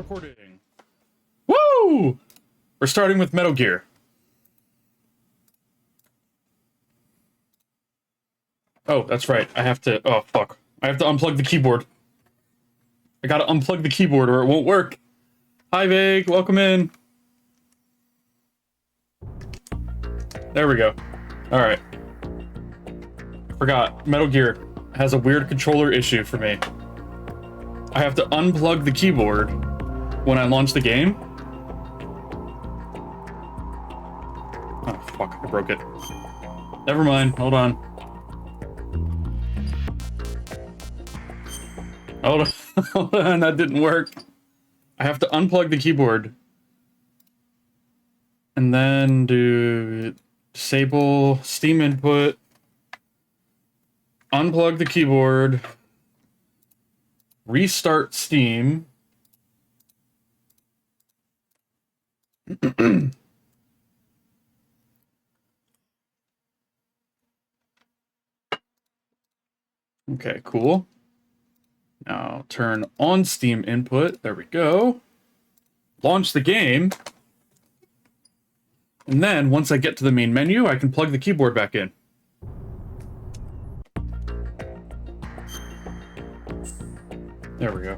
recording. Woo! We're starting with Metal Gear. Oh, that's right. I have to... Oh, fuck. I have to unplug the keyboard. I gotta unplug the keyboard or it won't work. Hi, Vague. Welcome in. There we go. Alright. Forgot. Metal Gear has a weird controller issue for me. I have to unplug the keyboard when I launch the game. Oh, fuck. I broke it. Never mind. Hold on. Hold on. Hold on. That didn't work. I have to unplug the keyboard. And then do... disable Steam input. Unplug the keyboard. Restart Steam. Okay, cool. Now turn on Steam input. There we go. Launch the game. And then once I get to the main menu, I can plug the keyboard back in. There we go.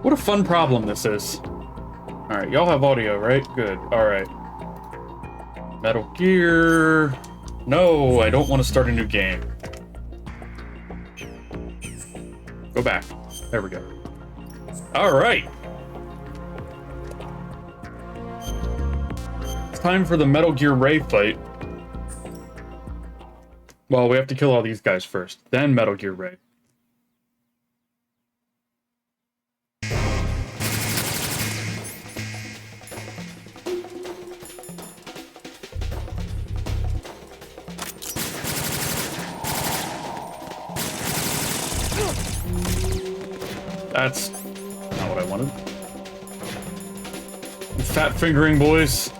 What a fun problem this is. Alright, y'all have audio, right? Good. Alright. Metal Gear... No, I don't want to start a new game. Go back. There we go. Alright! It's time for the Metal Gear Ray fight. Well, we have to kill all these guys first, then Metal Gear Ray. That's not what I wanted. Fat fingering, boys.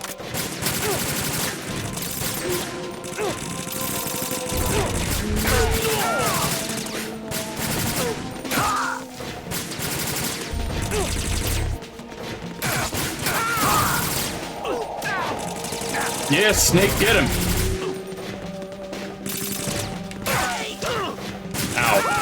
Yeah, Snake, get him! Ow.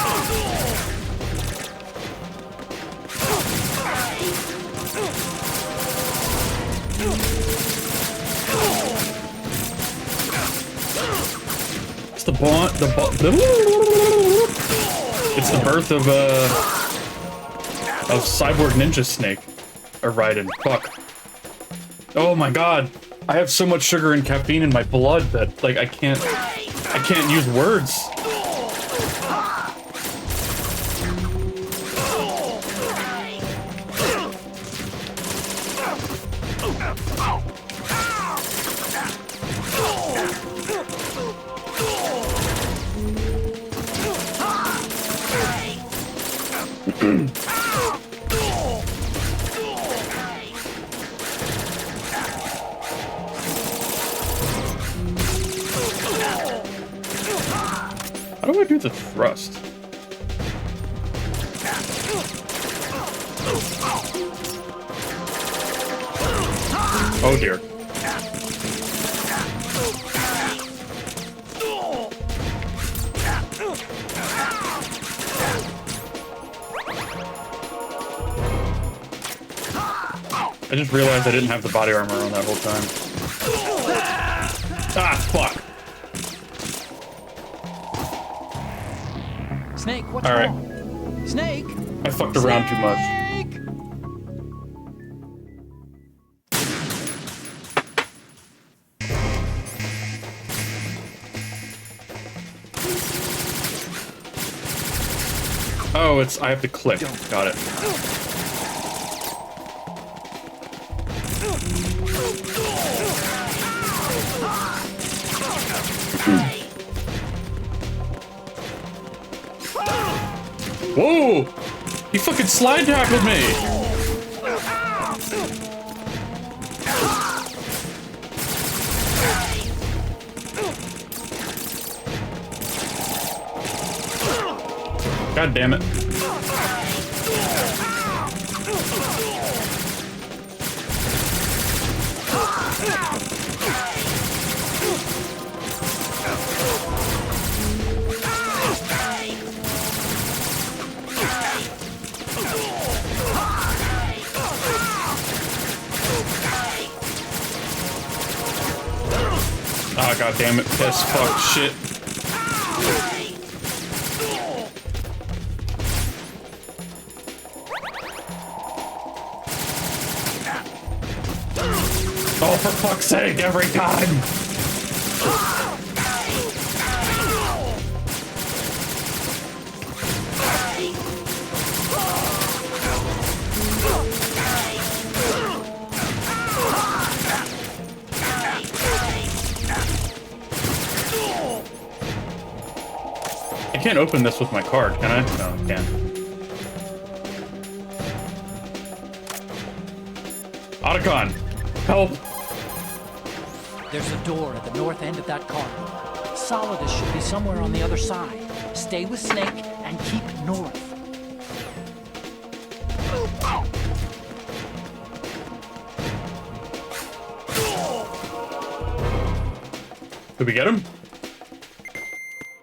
It's the it's the birth of Cyborg Ninja Snake. Or Raiden. Fuck. Oh my god. I have so much sugar and caffeine in my blood that, like, I can't use words. How do I do the thrust? Oh dear. I just realized I didn't have the body armor on that whole time. Ah, fuck. Snake, what's All right. wrong? Snake! I fucked around too much. Snake! Oh, it's... I have to click. Got it. Whoa! He fucking slide tackled me! God damn it. Ah, god damn it. Piss, fuck, shit. Oh, for fuck's sake, every time! I can't open this with my card, can I? No, I can't. Otacon, help! There's a door at the north end of that corridor. Solidus should be somewhere on the other side. Stay with Snake and keep north. Did we get him?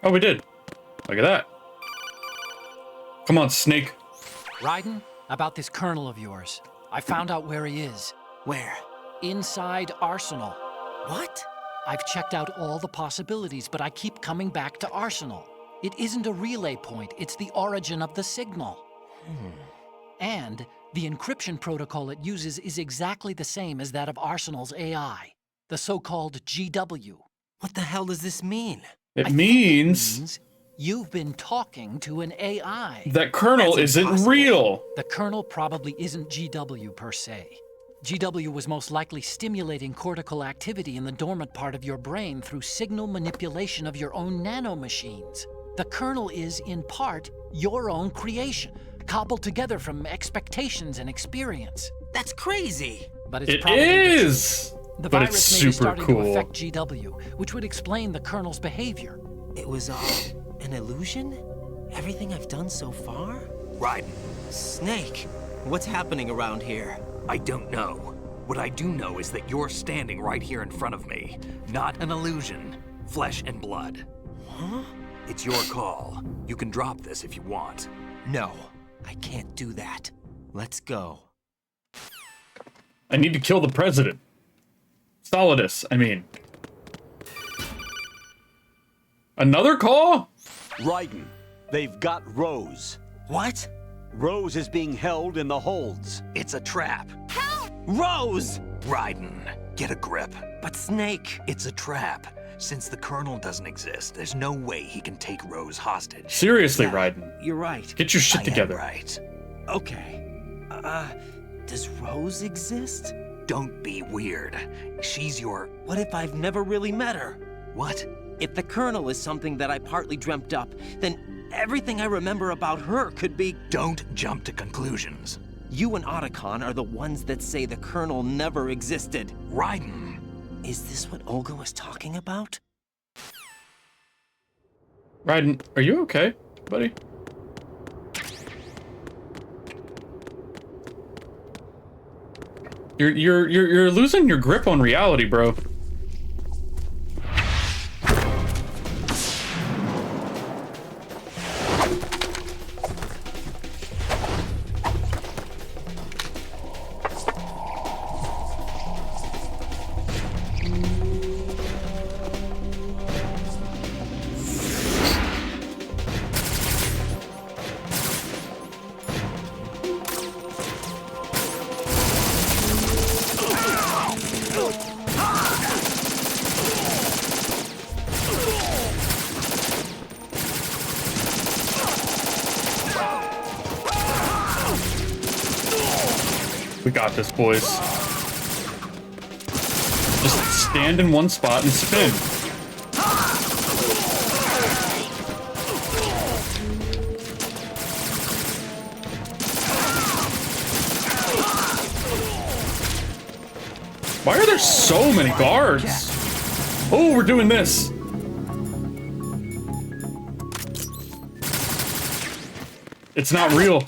Oh, we did. Look at that. Come on, Snake. Raiden, about this colonel of yours. I found out where he is. Where? Inside Arsenal. What? I've checked out all the possibilities, but I keep coming back to Arsenal. It isn't a relay point, it's the origin of the signal. And the encryption protocol it uses is exactly the same as that of Arsenal's AI, the so-called GW. What the hell does this mean? It means You've been talking to an AI. that Colonel That's isn't impossible. real. The kernel probably isn't GW per se. GW was most likely stimulating cortical activity in the dormant part of your brain through signal manipulation of your own nanomachines. The kernel is, in part, your own creation, cobbled together from expectations and experience. That's crazy. But it's It probably the truth. is! The But virus it's may be super starting to cool. affect GW, which would explain the kernel's behavior. It was all an illusion? Everything I've done so far? Raiden, Snake, what's happening around here? I don't know. What I do know is that you're standing right here in front of me. Not an illusion. Flesh and blood. Huh? It's your call. You can drop this if you want. No, I can't do that. Let's go. I need to kill the president. Solidus, I mean. Another call? Raiden, they've got Rose. What? Rose is being held in the holds. It's a trap. Rose! Raiden, get a grip. But Snake... It's a trap. Since the Colonel doesn't exist, there's no way he can take Rose hostage. Seriously, Yeah, Raiden. You're right. Get your shit I am together. right. Okay. Does Rose exist? Don't be weird. She's your... What if I've never really met her? What? If the Colonel is something that I partly dreamt up, then everything I remember about her could be... Don't jump to conclusions. You and Otacon are the ones that say the Colonel never existed. Raiden. Is this what Olga was talking about? Raiden, are you okay, buddy? You're losing your grip on reality, bro. We got this, boys. Just stand in one spot and spin. Why are there so many guards? Oh, we're doing this. It's not real.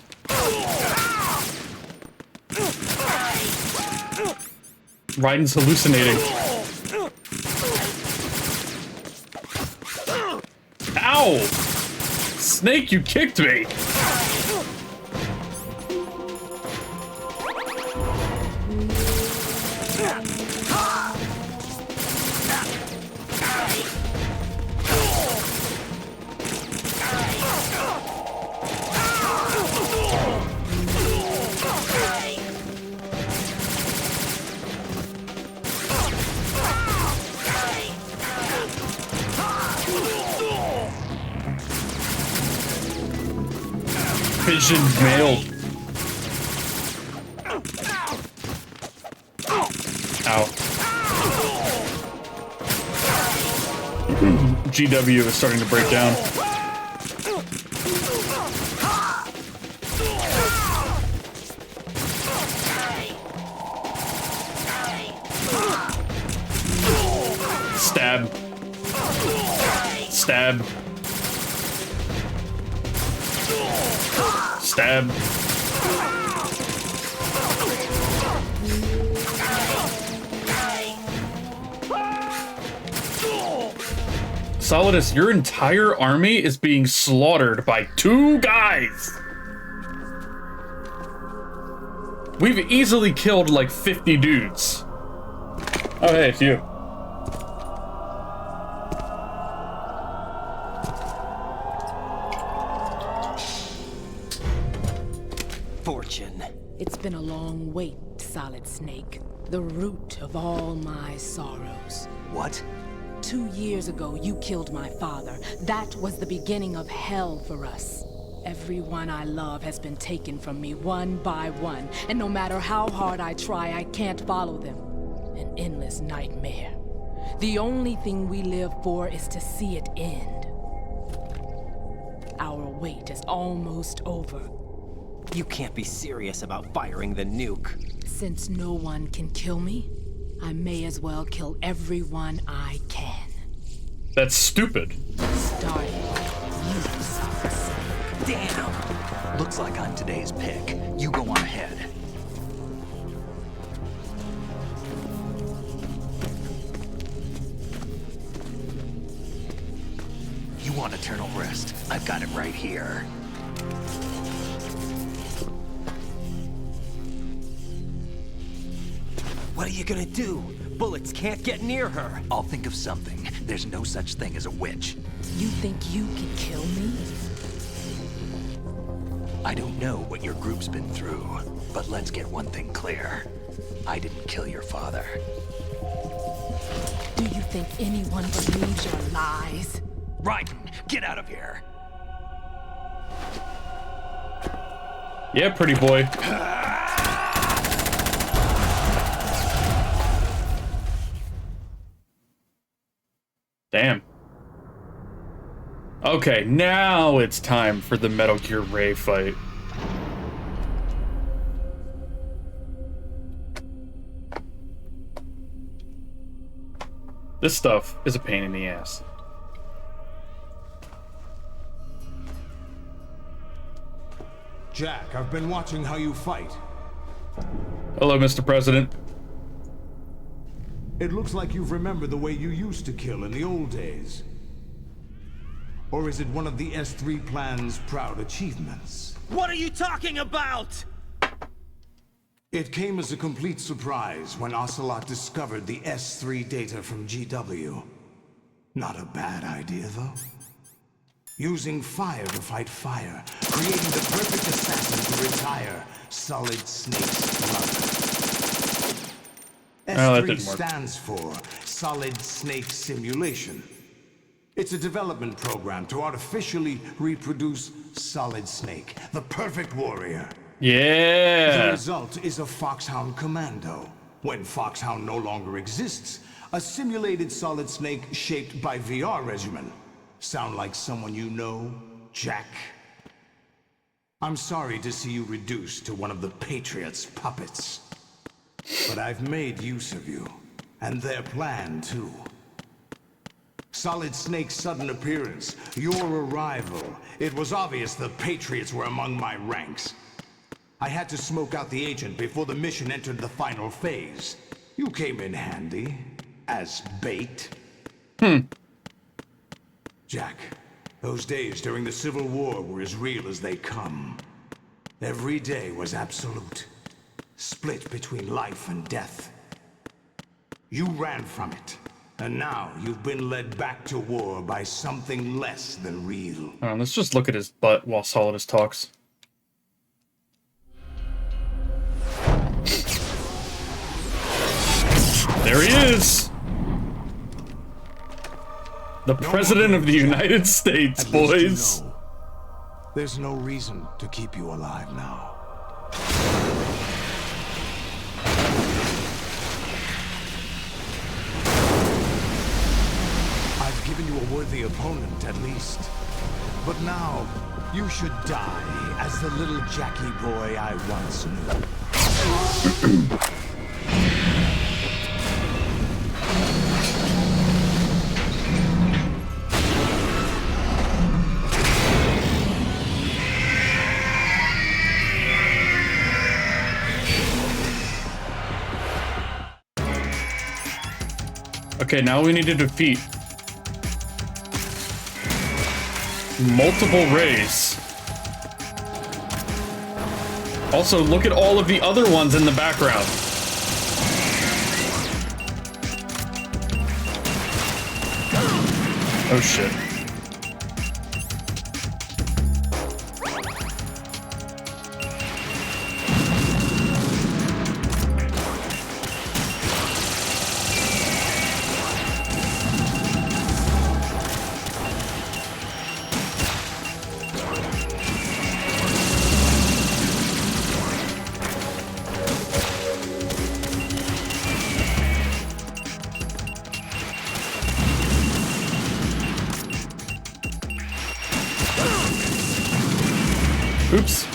Raiden's hallucinating. Ow! Snake, you kicked me! Vision nailed. Ow. GW is starting to break down. Stab. Stab. Stab. Solidus, your entire army is being slaughtered by 2 guys. We've easily killed like 50 dudes. Oh, hey, it's you. Fortune. It's been a long wait, Solid Snake. The root of all my sorrows. What? 2 years ago, you killed my father. That was the beginning of hell for us. Everyone I love has been taken from me one by one, and no matter how hard I try, I can't follow them. An endless nightmare. The only thing we live for is to see it end. Our wait is almost over. You can't be serious about firing the nuke. Since no one can kill me, I may as well kill everyone I can. That's stupid. Starting with you, Solid Snake. Damn! Looks like I'm today's pick. You go on ahead. You want eternal rest? I've got it right here. What are you gonna do? Bullets can't get near her. I'll think of something. There's no such thing as a witch. You think you can kill me? I don't know what your group's been through, but let's get one thing clear. I didn't kill your father. Do you think anyone believes your lies? Raiden, get out of here! Yeah, pretty boy. Damn. Okay, now it's time for the Metal Gear Ray fight. This stuff is a pain in the ass. Jack, I've been watching how you fight. Hello, Mr. President. It looks like you've remembered the way you used to kill in the old days. Or is it one of the S3 plan's proud achievements? What are you talking about? It came as a complete surprise when Ocelot discovered the S3 data from GW. Not a bad idea, though. Using fire to fight fire, creating the perfect assassin to retire Solid Snake's blood. Oh, that S3 didn't work. stands for Solid Snake Simulation. It's a development program to artificially reproduce Solid Snake, the perfect warrior. The Yeah. result is a Foxhound Commando. When Foxhound no longer exists, a simulated Solid Snake shaped by VR regimen. Sound like someone you know, Jack? I'm sorry to see you reduced to one of the Patriots' puppets. But I've made use of you, and their plan too. Solid Snake's sudden appearance, your arrival. It was obvious the Patriots were among my ranks. I had to smoke out the agent before the mission entered the final phase. You came in handy. As bait. Jack, those days during the Civil War were as real as they come. Every day was absolute. Split between life and death. You ran from it. And now you've been led back to war by something less than real. Let's just look at his butt while Solidus talks. There he is! The President of the United States, At least you boys! know, there's no reason to keep you alive now. I've given you a worthy opponent, at least. But now, you should die as the little Jackie boy I once knew. Okay, now we need to defeat multiple rays. Also, look at all of the other ones in the background. Oh shit. Oops.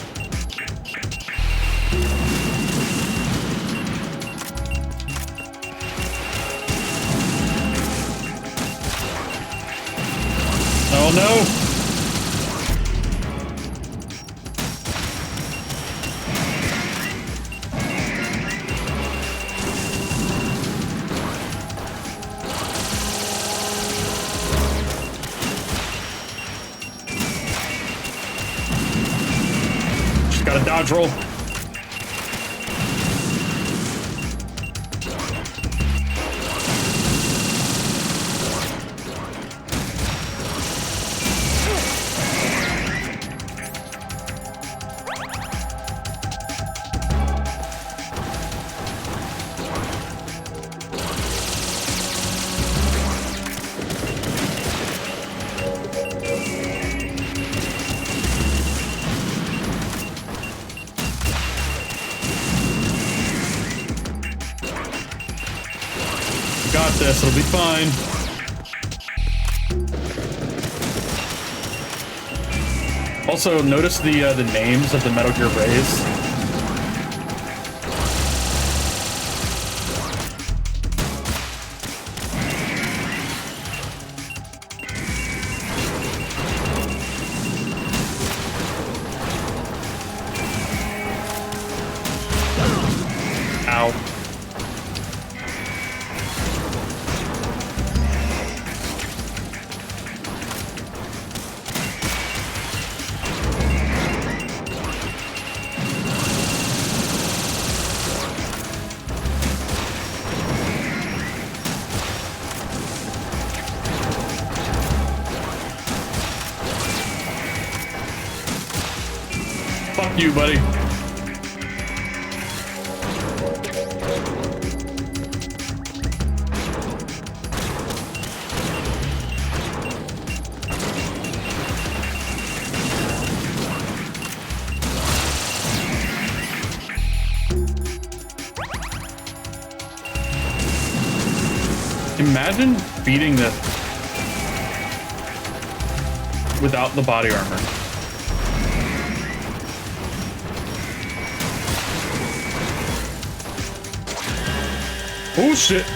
Oh no. Got a dodge roll. Got this, it'll be fine. Also, notice the names of the Metal Gear Rays. Ow. Fuck you, buddy. Imagine beating this without the body armor. Oh shit.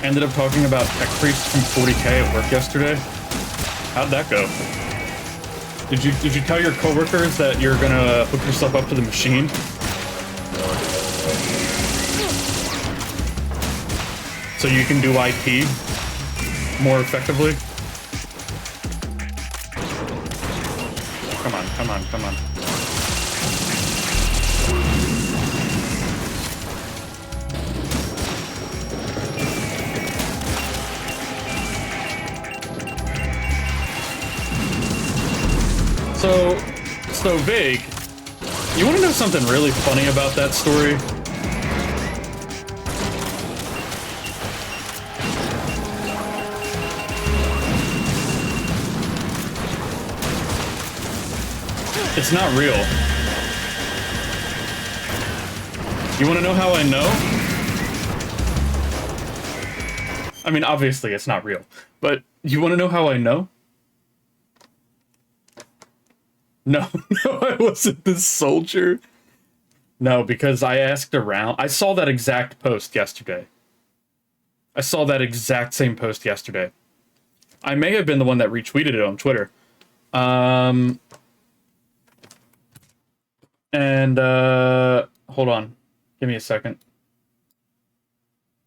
ended up talking about Tech Priest from 40K at work yesterday. How'd that go? Did you tell your coworkers that you're gonna hook yourself up to the machine? So you can do IT more effectively? Come on, come on, come on. So vague. You want to know something really funny about that story? It's not real. You want to know how I know? I mean, obviously it's not real, but you want to know how I know? No, no, I wasn't this soldier. No, because I asked around. I saw that exact post yesterday. I saw that exact same post yesterday. I may have been the one that retweeted it on Twitter. Hold on. Give me a second.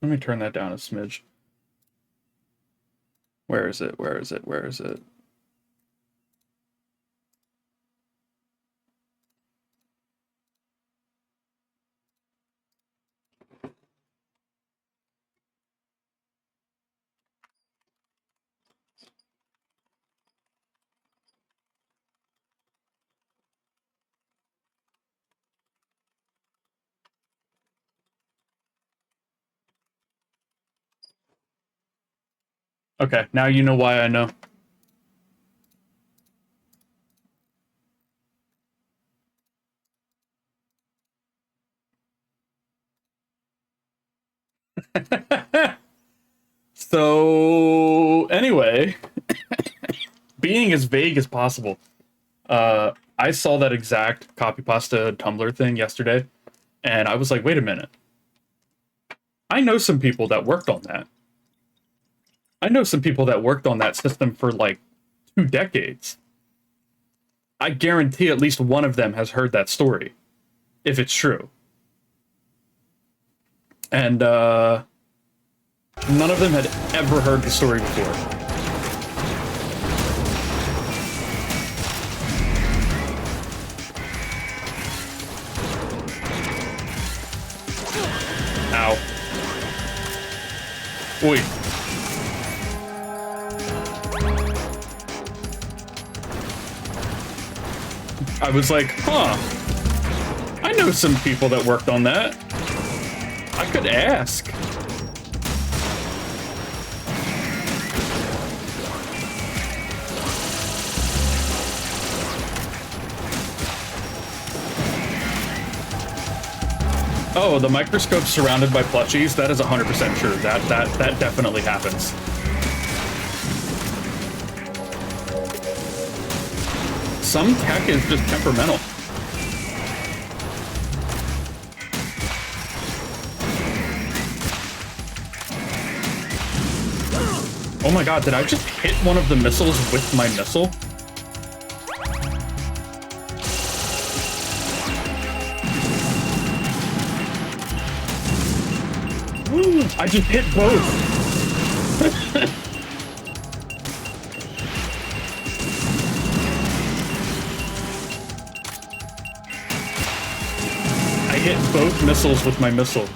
Let me turn that down a smidge. Where is it? Where is it? Where is it? Okay, now you know why I know. So, anyway, being as vague as possible, I saw that exact copy pasta Tumblr thing yesterday, and I was like, wait a minute. I know some people that worked on that. I know some people that worked on that system for like 2 decades. I guarantee at least one of them has heard that story, if it's true. And none of them had ever heard the story before. Ow. Oi. I was like, huh, I know some people that worked on that. I could ask. Oh, the microscope surrounded by plushies? That is 100% true. That definitely happens. Some tech is just temperamental. Oh my god, did I just hit one of the missiles with my missile? I just hit both. I hit both missiles with my missile.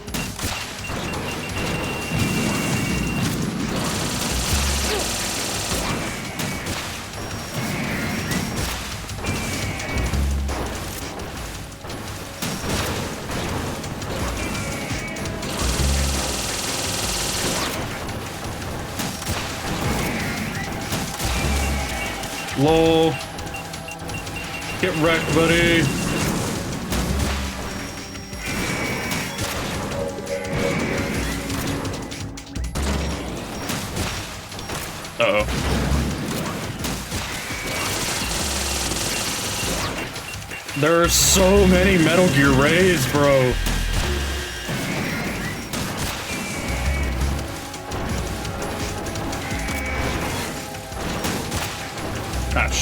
Lol. Get wrecked, buddy. Uh-oh. There are so many Metal Gear Rays, bro.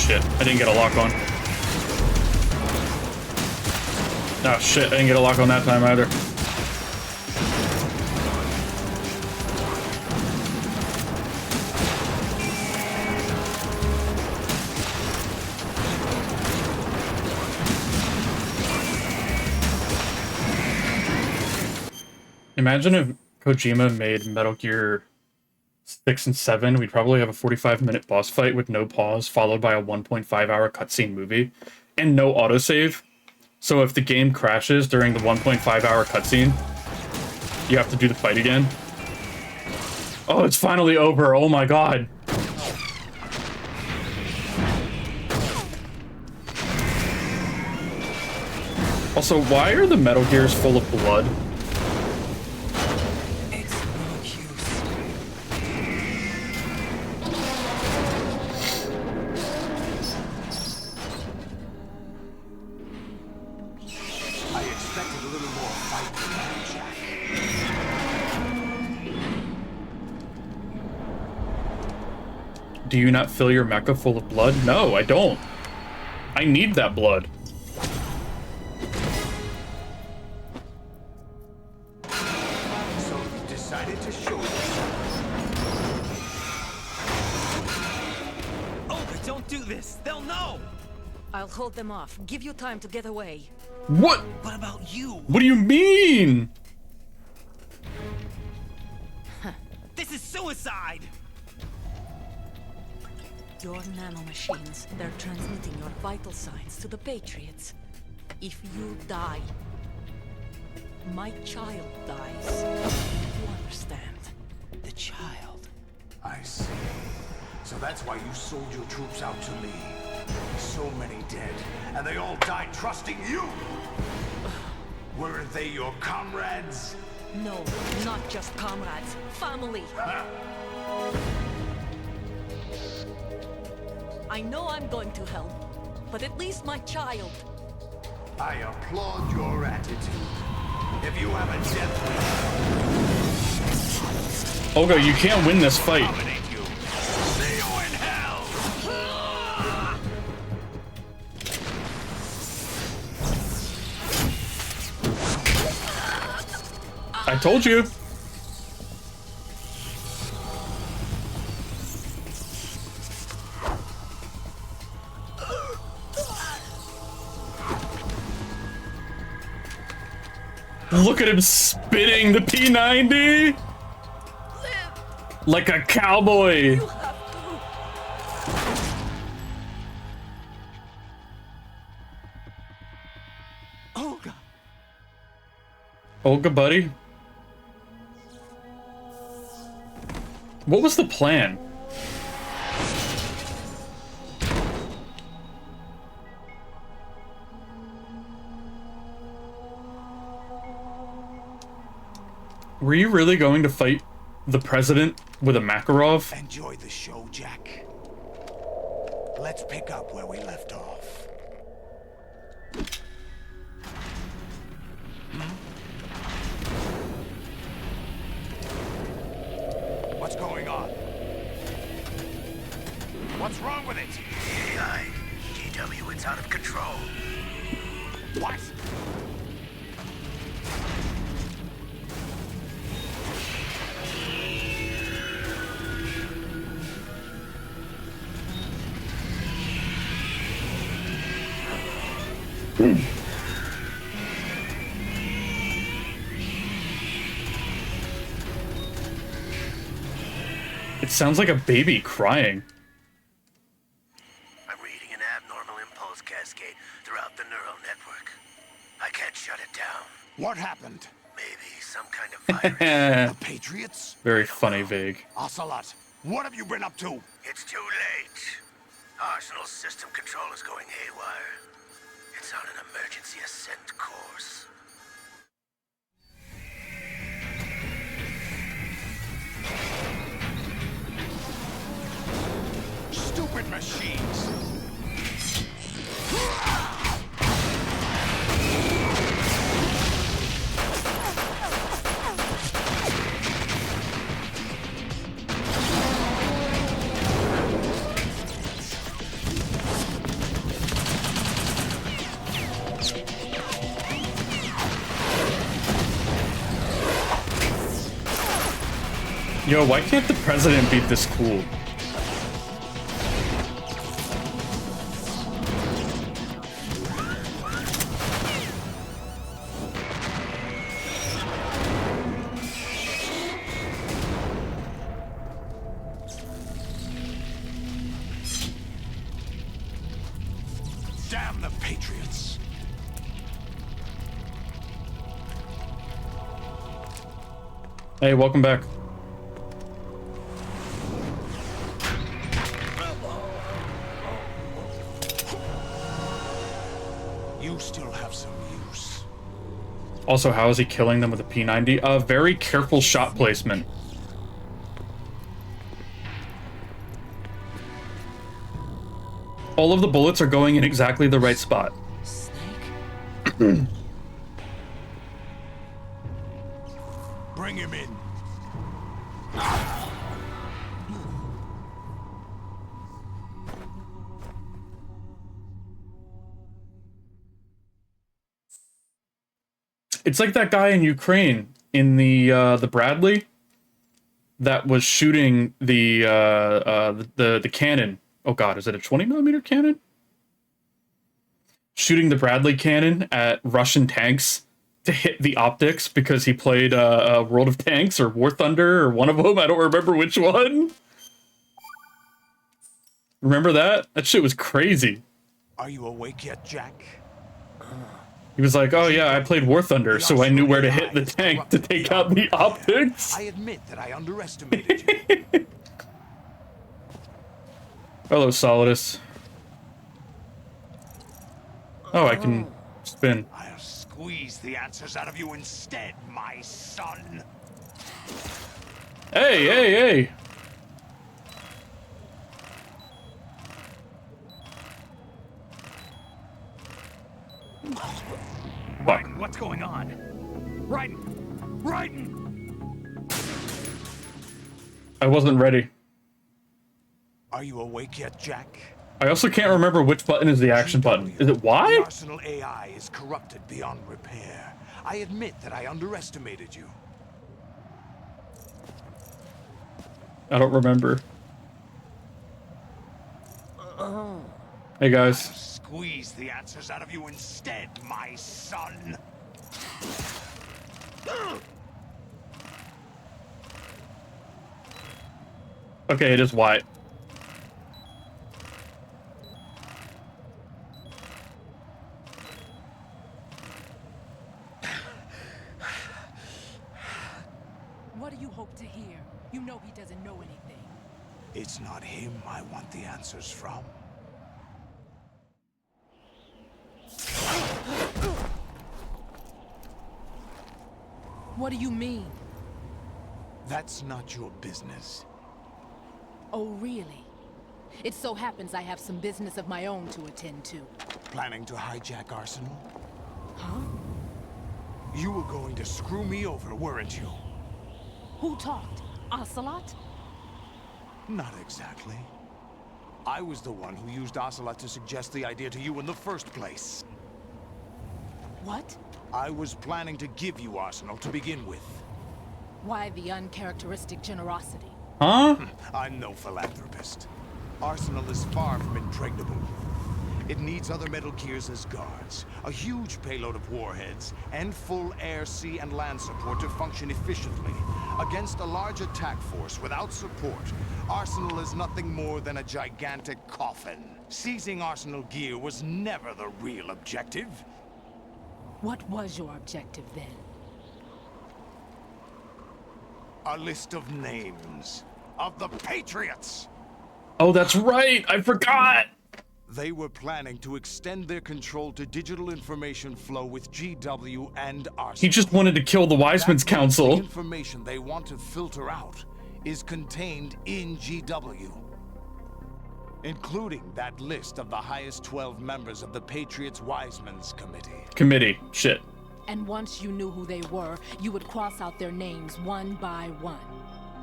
shit, I didn't get a lock on. Oh shit, I didn't get a lock on that time either. Imagine if Kojima made Metal Gear 6 and 7, we'd probably have a 45-minute boss fight with no pause, followed by a 1.5-hour cutscene movie, and no autosave. So if the game crashes during the 1.5-hour cutscene, you have to do the fight again. Oh, it's finally over. Oh my god. Also, why are the Metal Gears full of blood? Do you not fill your mecha full of blood? No, I don't. I need that blood. So you decided to show Oh, but don't do this. They'll know. I'll hold them off. Give you time to get away. What? What about you? What do you mean? This is suicide. Your nanomachines, they're transmitting your vital signs to the Patriots. If you die, my child dies. You understand? The child. I see. So that's why you sold your troops out to me. So many dead, and they all died trusting you! Weren't they your comrades? No, not just comrades. Family. I know I'm going to hell, but at least my child. I applaud your attitude. If you have a death wish, Olga, you can't win this fight. dominate you. See you in hell! I told you. Look at him spitting the P90 like a cowboy. Olga. Olga, buddy. What was the plan? Were you really going to fight the president with a Makarov? Enjoy the show, Jack. Let's pick up where we left off. What's going on? What's wrong with it? AI, GW, it's out of control. What? It sounds like a baby crying. I'm reading an abnormal impulse cascade throughout the neural network. I can't shut it down. What happened? Maybe some kind of virus. The Patriots? Very funny, vague. Ocelot, what have you been up to? It's too late. Arsenal system control is going haywire. It's on an emergency ascent course. Stupid machines! Yo, why can't the president be this cool? Damn the Patriots! Hey, welcome back. You still have some use. Also, how is he killing them with a P90? Very careful shot placement. All of the bullets are going in exactly the right spot. Snake? Bring him in. It's like that guy in Ukraine in the Bradley that was shooting the cannon. Oh god, is it a 20mm cannon? Shooting the Bradley cannon at Russian tanks to hit the optics because he played World of Tanks or War Thunder or one of them. I don't remember which one. Remember that? That shit was crazy. Are you awake yet, Jack? He was like, oh yeah, I played War Thunder, so I knew where to hit the tank to take out the optics. I admit that I underestimated you. Hello, Solidus. Oh, I can spin. I'll squeeze the answers out of you instead, my son. Hey, hey, hey! Raiden, what's going on? Raiden! Raiden! I wasn't ready. Are you awake yet, Jack? I also can't remember which button is the action button. Is it The Y? Arsenal AI is corrupted beyond repair. I admit that I underestimated you. I don't remember. Hey guys. Squeeze the answers out of you instead, my son. Okay, it is Y. What do you hope to hear? You know he doesn't know anything. It's not him I want the answers from. What do you mean? That's not your business. Oh, really? It so happens I have some business of my own to attend to. Planning to hijack Arsenal? Huh? You were going to screw me over, weren't you? Who talked? Ocelot? Not exactly. I was the one who used Ocelot to suggest the idea to you in the first place. What? I was planning to give you Arsenal to begin with. Why the uncharacteristic generosity? Huh? I'm no philanthropist. Arsenal is far from impregnable. It needs other Metal Gears as guards, a huge payload of warheads, and full air, sea, and land support to function efficiently. Against a large attack force without support, Arsenal is nothing more than a gigantic coffin. Seizing Arsenal gear was never the real objective. What was your objective then? A list of names of the Patriots! Oh, that's right! I forgot! They were planning to extend their control to digital information flow with GW and Arsenal. He just wanted to kill the Wiseman's That means Council. The information they want to filter out is contained in GW, including that list of the highest 12 members of the Patriots Wiseman's Committee. Shit. And once you knew who they were, you would cross out their names one by one,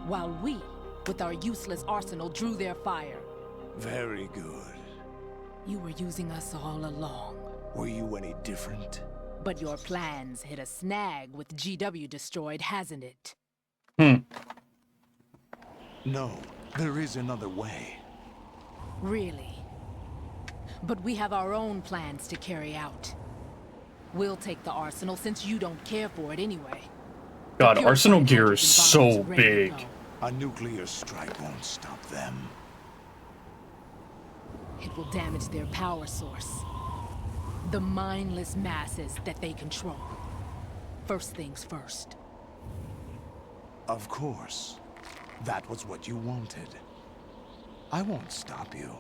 while we, with our useless arsenal, drew their fire. Very good. You were using us all along. Were you any different? But your plans hit a snag with GW destroyed, hasn't it? No, there is another way. Really? But we have our own plans to carry out. We'll take the arsenal since you don't care for it anyway. God, The Arsenal purified gear is hydrogen bomb so is ready to big. go. A nuclear strike won't stop them. It will damage their power source. The mindless masses that they control. First things first. Of course. That was what you wanted. I won't stop you.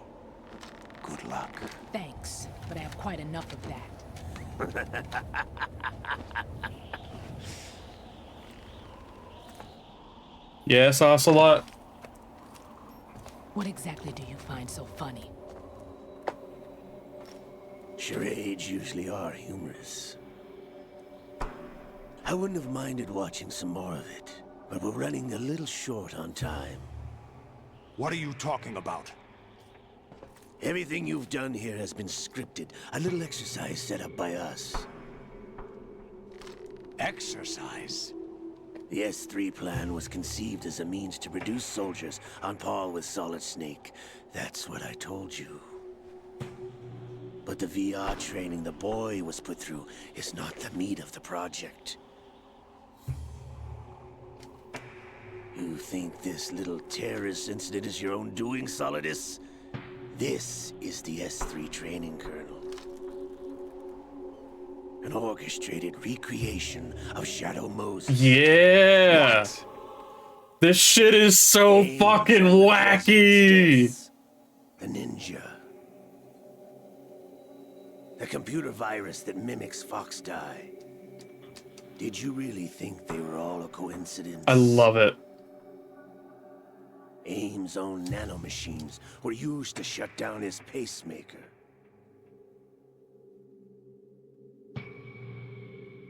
Good luck. Thanks, but I have quite enough of that. Yes, Ocelot. What exactly do you find so funny? Charades usually are humorous. I wouldn't have minded watching some more of it, but we're running a little short on time. What are you talking about? Everything you've done here has been scripted, a little exercise set up by us. Exercise? The S3 plan was conceived as a means to produce soldiers on par with Solid Snake. That's what I told you. But the VR training the boy was put through is not the meat of the project. You think this little terrorist incident is your own doing, Solidus? This is the S3 training kernel. An orchestrated recreation of Shadow Moses. Yeah. This shit is so fucking wacky. The ninja. The computer virus that mimics Foxdie. Did you really think they were all a coincidence? I love it. AIM's own nanomachines were used to shut down his pacemaker.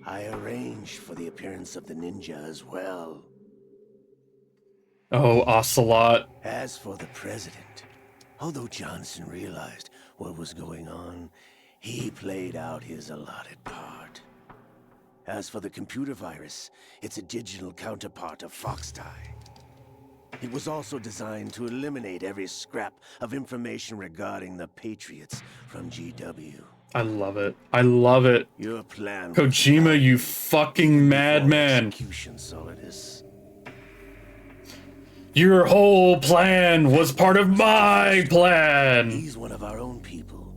I arranged for the appearance of the ninja as well. Oh, Ocelot. As for the president, although Johnson realized what was going on, he played out his allotted part. As for the computer virus, it's a digital counterpart of Foxdie. It was also designed to eliminate every scrap of information regarding the Patriots from GW. I love it. I love it. Your plan. Kojima, you fucking madman. Execution, Solidus. Your whole plan was part of my plan. He's one of our own people.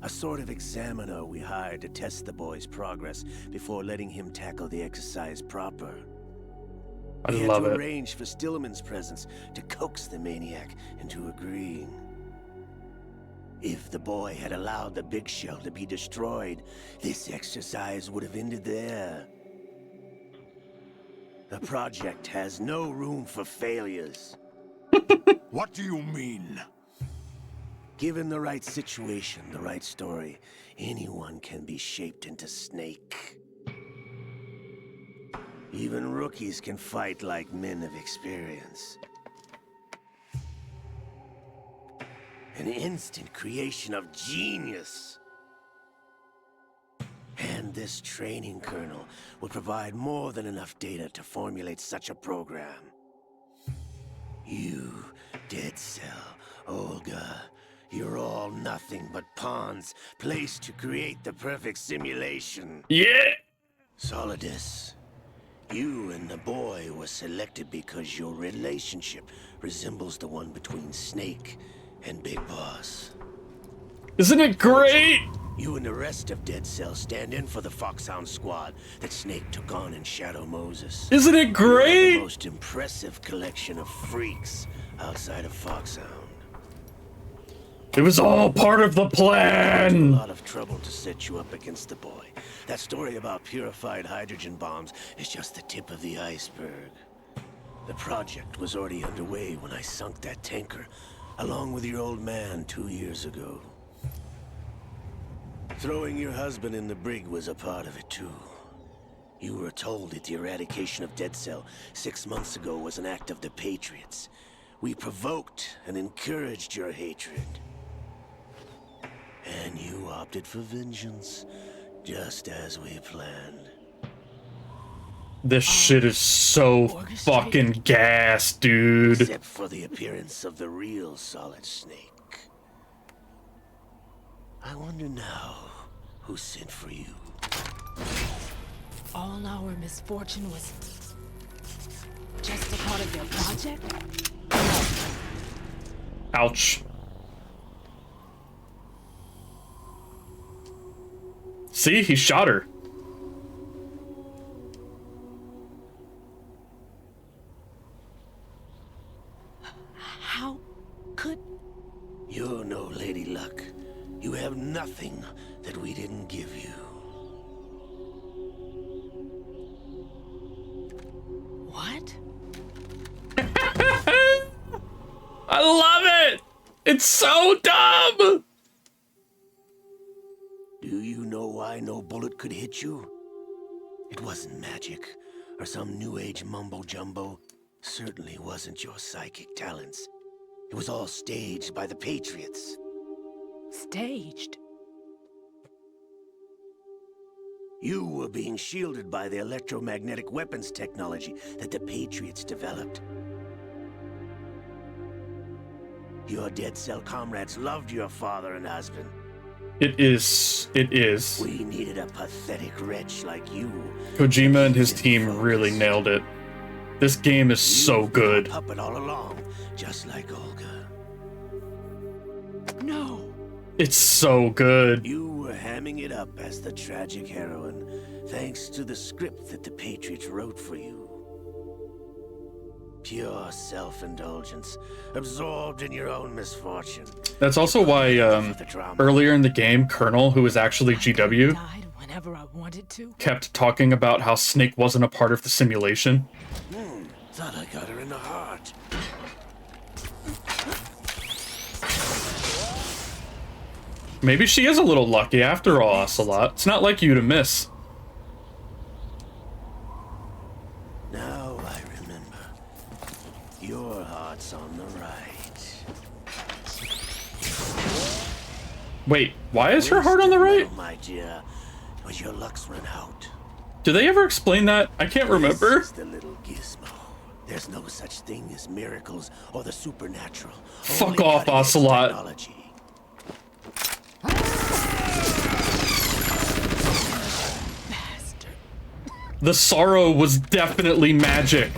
A sort of examiner we hired to test the boy's progress before letting him tackle the exercise proper. I We love had to it. arrange for Stillman's presence to coax the maniac into agreeing. If the boy had allowed the big shell to be destroyed, this exercise would have ended there. The project has no room for failures. What do you mean? Given the right situation, the right story, anyone can be shaped into Snake. Even rookies can fight like men of experience. An instant creation of genius. And this training kernel will provide more than enough data to formulate such a program. You, Dead Cell, Olga, you're all nothing but pawns placed to create the perfect simulation. Yeah. Solidus, you and the boy were selected because your relationship resembles the one between Snake and Big Boss. Isn't it great? You and the rest of Dead Cell stand in for the Foxhound squad that Snake took on in Shadow Moses. Isn't it You are great? the most impressive collection of freaks outside of Foxhound. It was all part of the A plan. lot of trouble to set you up against the boy. That story about purified hydrogen bombs is just the tip of the iceberg. The project was already underway when I sunk that tanker, along with your old man 2 years ago. Throwing your husband in the brig was a part of it too. You were told that the eradication of Dead Cell 6 months ago was an act of the Patriots. We provoked and encouraged your hatred. And you opted for vengeance, just as we planned. This shit is so fucking gas, dude. Except for the appearance of the real Solid Snake. I wonder now who sent for you. All our misfortune was just a part of their project? Ouch. See, he shot her. How could... You're no Lady Luck. You have nothing that we didn't give you. What? I love it! It's so dumb! Do you know why no bullet could hit you? It wasn't magic, or some new age mumbo-jumbo. Certainly wasn't your psychic talents. It was all staged by the Patriots. Staged? You were being shielded by the electromagnetic weapons technology that the Patriots developed. Your dead cell comrades loved your father and husband. It is. We needed a pathetic wretch like you. Kojima and his team really nailed it. This game is so good. Puppet all along, just like Olga. No. It's so good. You were hamming it up as the tragic heroine, thanks to the script that the Patriots wrote for you. Pure self-indulgence, absorbed in your own misfortune. That's also why earlier in the game, Colonel, who was actually GW, Died whenever I wanted to. kept talking about how Snake wasn't a part of the simulation. Thought I got her in the heart. Maybe she is a little lucky after all, Ocelot. It's not like you to miss. Now I remember. Your heart's on the right. Wait, why is her heart on the right? My dear, but your luck's run out. Do they ever explain that? I can't remember. This is the little gizmo. There's no such thing as miracles or the supernatural. Fuck Only off, cutting-edge Ocelot. technology. The sorrow was definitely magic.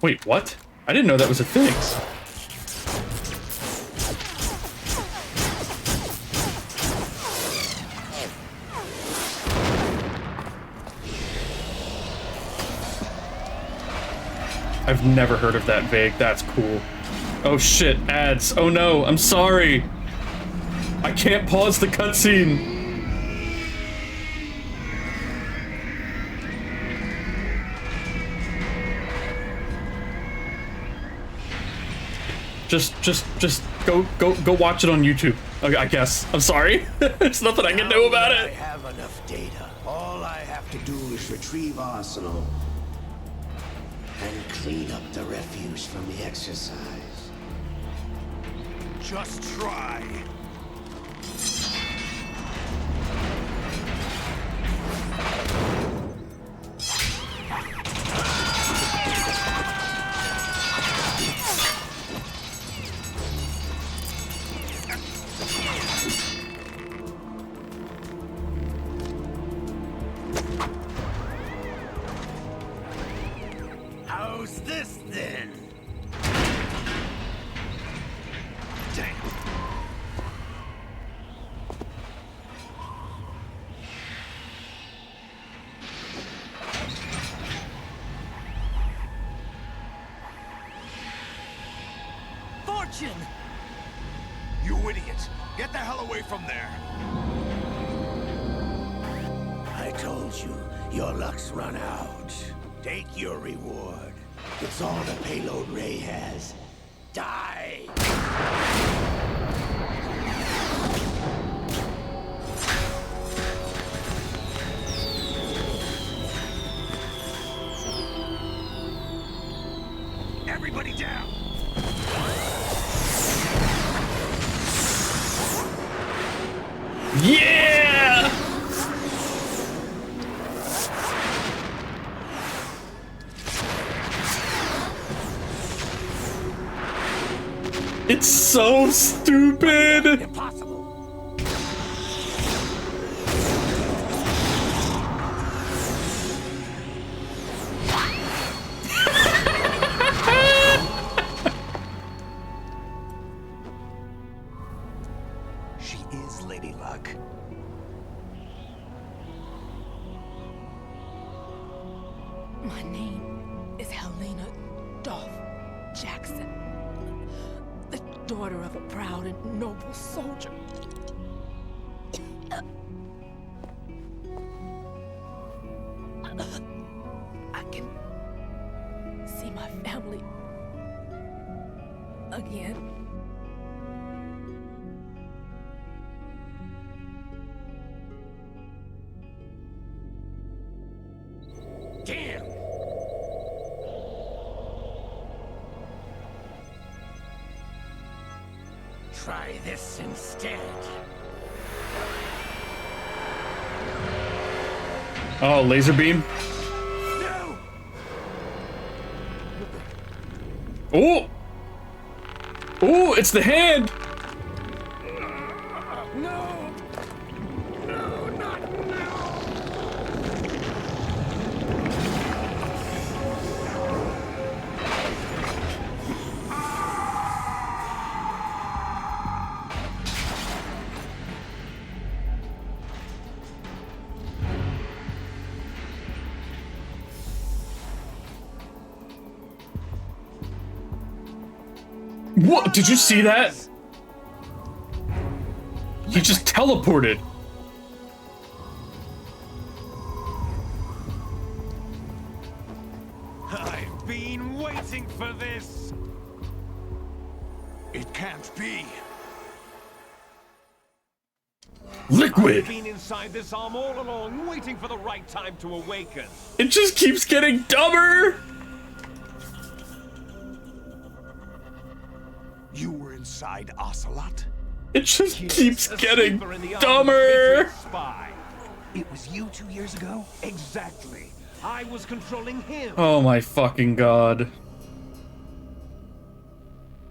Wait, what? I didn't know that was a thing. I've never heard of that vague. That's cool. Oh shit, ads. Oh no, I'm sorry. I can't pause the cutscene. Just go watch it on YouTube. Okay, I guess. I'm sorry. There's nothing I can do about I it. have enough data. All I have to do is retrieve Arsenal and clean up the refuse from the exercise. Just try. How's this then? Damn. Fortune! You idiot! Get the hell away from there! I told you, your luck's run out. Take your reward. It's all the payload Ray has. Die! Everybody down! Yeah! It's so stupid. Impossible. She is Lady Luck. My name is Helena Dolph Jackson, the daughter of a proud and noble soldier. I can see my family again. Damn! Try this instead. Oh, laser beam. No! Oh! Oh, it's the hand! No! No, not now! What? Did you see that? He just teleported. I've been waiting for this! It can't be. Liquid. I've been inside this arm all along, waiting for the right time to awaken. It just keeps getting dumber. You were inside Ocelot? It just Yes, keeps a getting sleeper in the arm of a dumber. Patriot spy. It was you 2 years ago? Exactly. I was controlling him. Oh my fucking god.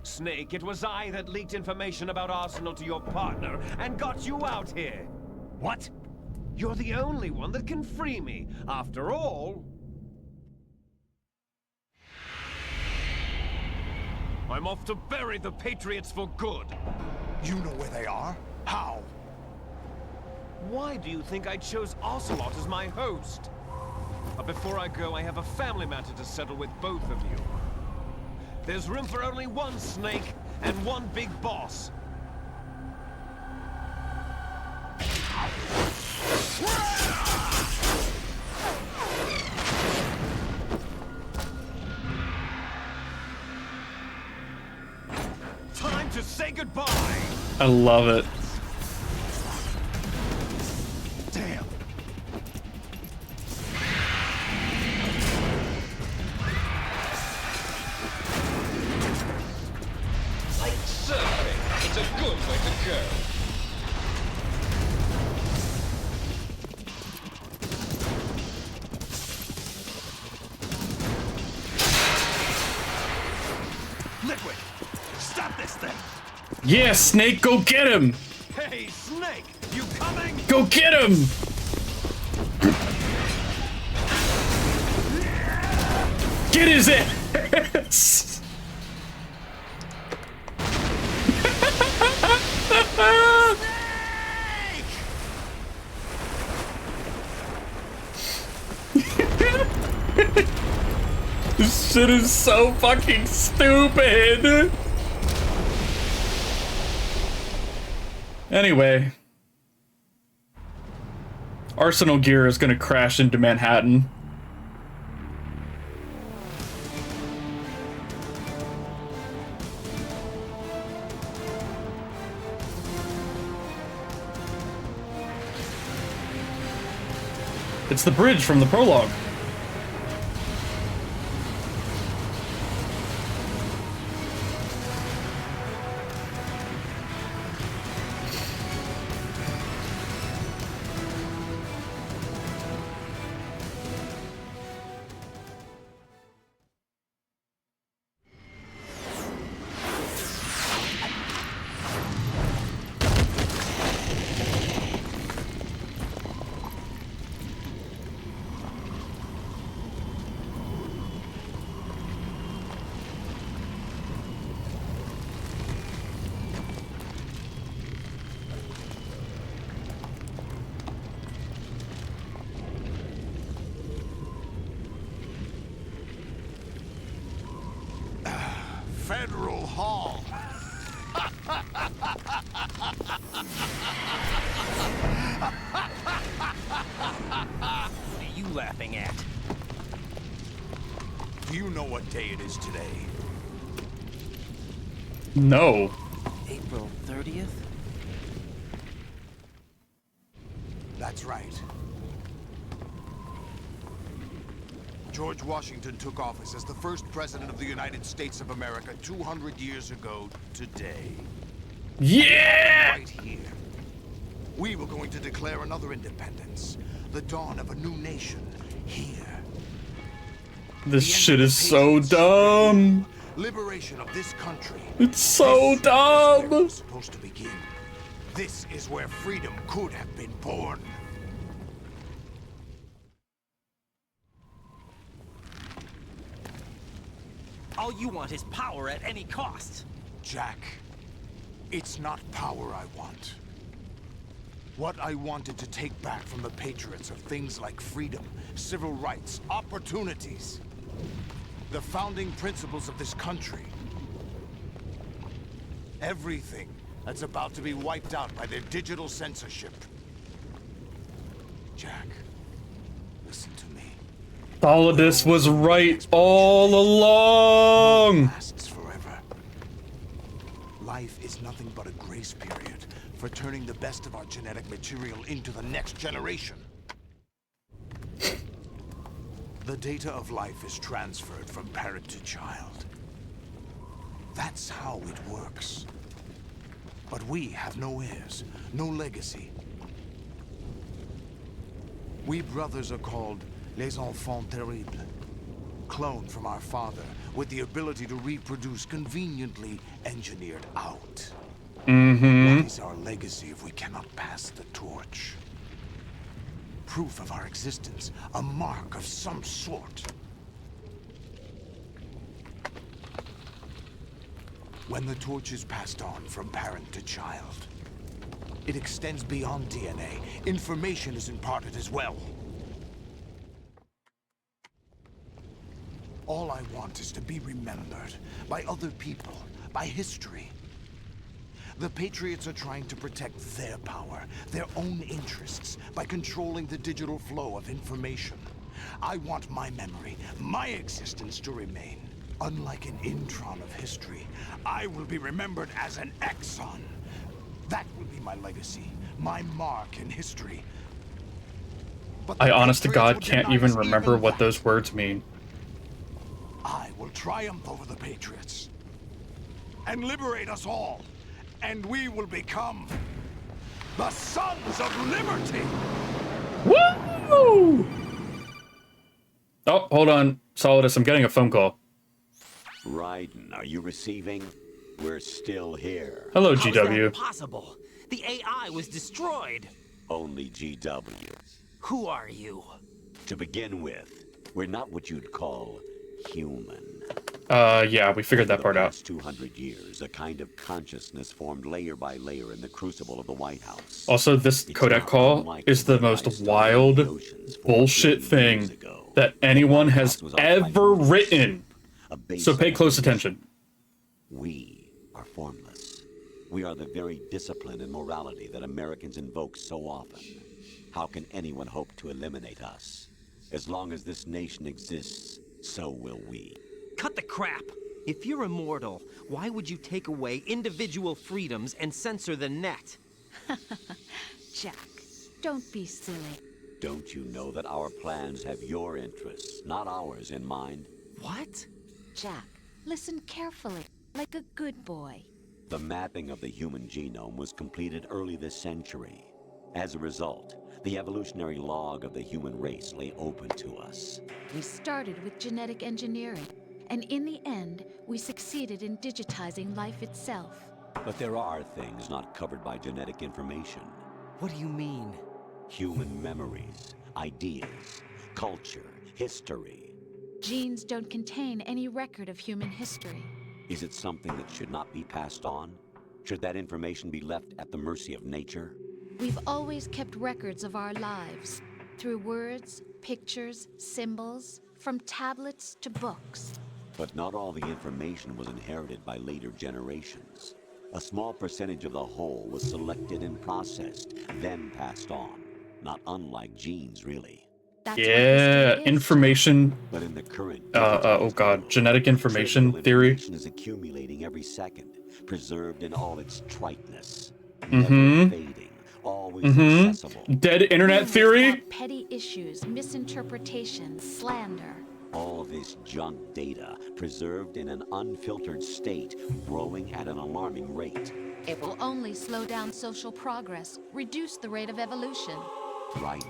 Snake, it was I that leaked information about Arsenal to your partner and got you out here. What? You're the only one that can free me. After all, I'm off to bury the Patriots for good. You know where they are? How? Why do you think I chose Ocelot as my host? But before I go, I have a family matter to settle with both of you. There's room for only one Snake and one big boss. Time to say goodbye! I love it. Damn. Like surfing, it's a good way to go. Liquid! Stop this thing! Yeah, Snake, go get him. Hey, Snake! You coming? Go get him. Get his ass. This shit is so fucking stupid. Anyway, Arsenal gear is gonna crash into Manhattan. It's the bridge from the prologue. Federal Hall. What are you laughing at? Do you know what day it is today? No. April 30th? That's right. George Washington took office as the first president of the United States of America 200 years ago today. Yeah! Right here. We were going to declare another independence. The dawn of a new nation. Here. This shit is so dumb. Liberation of this country. It's so dumb. This is where it was supposed to begin. This is where freedom could have been born. All you want is power at any cost. Jack, it's not power I want. What I wanted to take back from the Patriots are things like freedom, civil rights, opportunities. The founding principles of this country. Everything that's about to be wiped out by their digital censorship. Jack, listen to me. Solidus was right all along. Lasts forever. Life is nothing but a grace period for turning the best of our genetic material into the next generation. The data of life is transferred from parent to child. That's how it works. But we have no heirs, no legacy. We brothers are called les enfants terribles. Cloned from our father, with the ability to reproduce conveniently engineered out. What is our legacy if we cannot pass the torch? Proof of our existence, a mark of some sort. When the torch is passed on from parent to child, it extends beyond DNA. Information is imparted as well. All I want is to be remembered by other people, by history. The Patriots are trying to protect their power, their own interests, by controlling the digital flow of information. I want my memory, my existence to remain. Unlike an intron of history, I will be remembered as an exon. That will be my legacy, my mark in history. But I the honest to Patriots God will can't deny even us remember what that. those words mean. I will triumph over the Patriots and liberate us all, and we will become the Sons of Liberty! Woo! Oh, hold on, Solidus, I'm getting a phone call. Raiden, are you receiving? We're still here. Hello, How is that GW. possible? The AI was destroyed. Only GW. Who are you? To begin with, we're not what you'd call human. Yeah, we figured that part out. For the past 200 years, a kind of consciousness formed layer by layer in the crucible of the White House. Also, this codec call is the most wild bullshit thing that anyone has ever written. So pay close attention. We are formless. We are the very discipline and morality that Americans invoke so often. How can anyone hope to eliminate us? As long as this nation exists, so will we. Cut the crap! If you're immortal, why would you take away individual freedoms and censor the net? Jack, don't be silly. Don't you know that our plans have your interests, not ours, in mind? What? Jack, listen carefully, like a good boy. The mapping of the human genome was completed early this century. As a result, the evolutionary log of the human race lay open to us. We started with genetic engineering, and in the end, we succeeded in digitizing life itself. But there are things not covered by genetic information. What do you mean? Human memories, ideas, culture, history. Genes don't contain any record of human history. Is it something that should not be passed on? Should that information be left at the mercy of nature? We've always kept records of our lives, through words, pictures, symbols, from tablets to books. But not all the information was inherited by later generations. A small percentage of the whole was selected and processed, then passed on. Not unlike genes, really. Yeah, information. But in the current oh god, genetic information theory. Is accumulating every second, preserved in all its triteness, Mm-hmm. never fading, always accessible. Dead internet theory. Petty issues, misinterpretations, slander. All this junk data, preserved in an unfiltered state, growing at an alarming rate. It will only slow down social progress, reduce the rate of evolution. Right.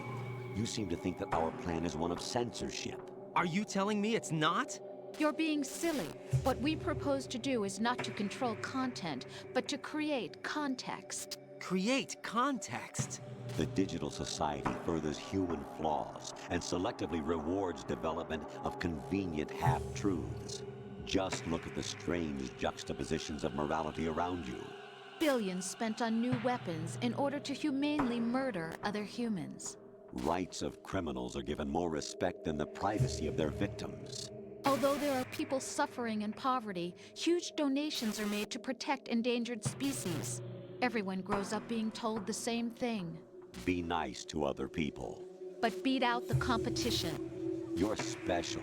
You seem to think that our plan is one of censorship. Are you telling me it's not? You're being silly. What we propose to do is not to control content, but to create context. Create context? The digital society furthers human flaws and selectively rewards development of convenient half-truths. Just look at the strange juxtapositions of morality around you. Billions spent on new weapons in order to humanely murder other humans. Rights of criminals are given more respect than the privacy of their victims. Although there are people suffering in poverty, huge donations are made to protect endangered species. Everyone grows up being told the same thing. Be nice to other people. But beat out the competition. You're special.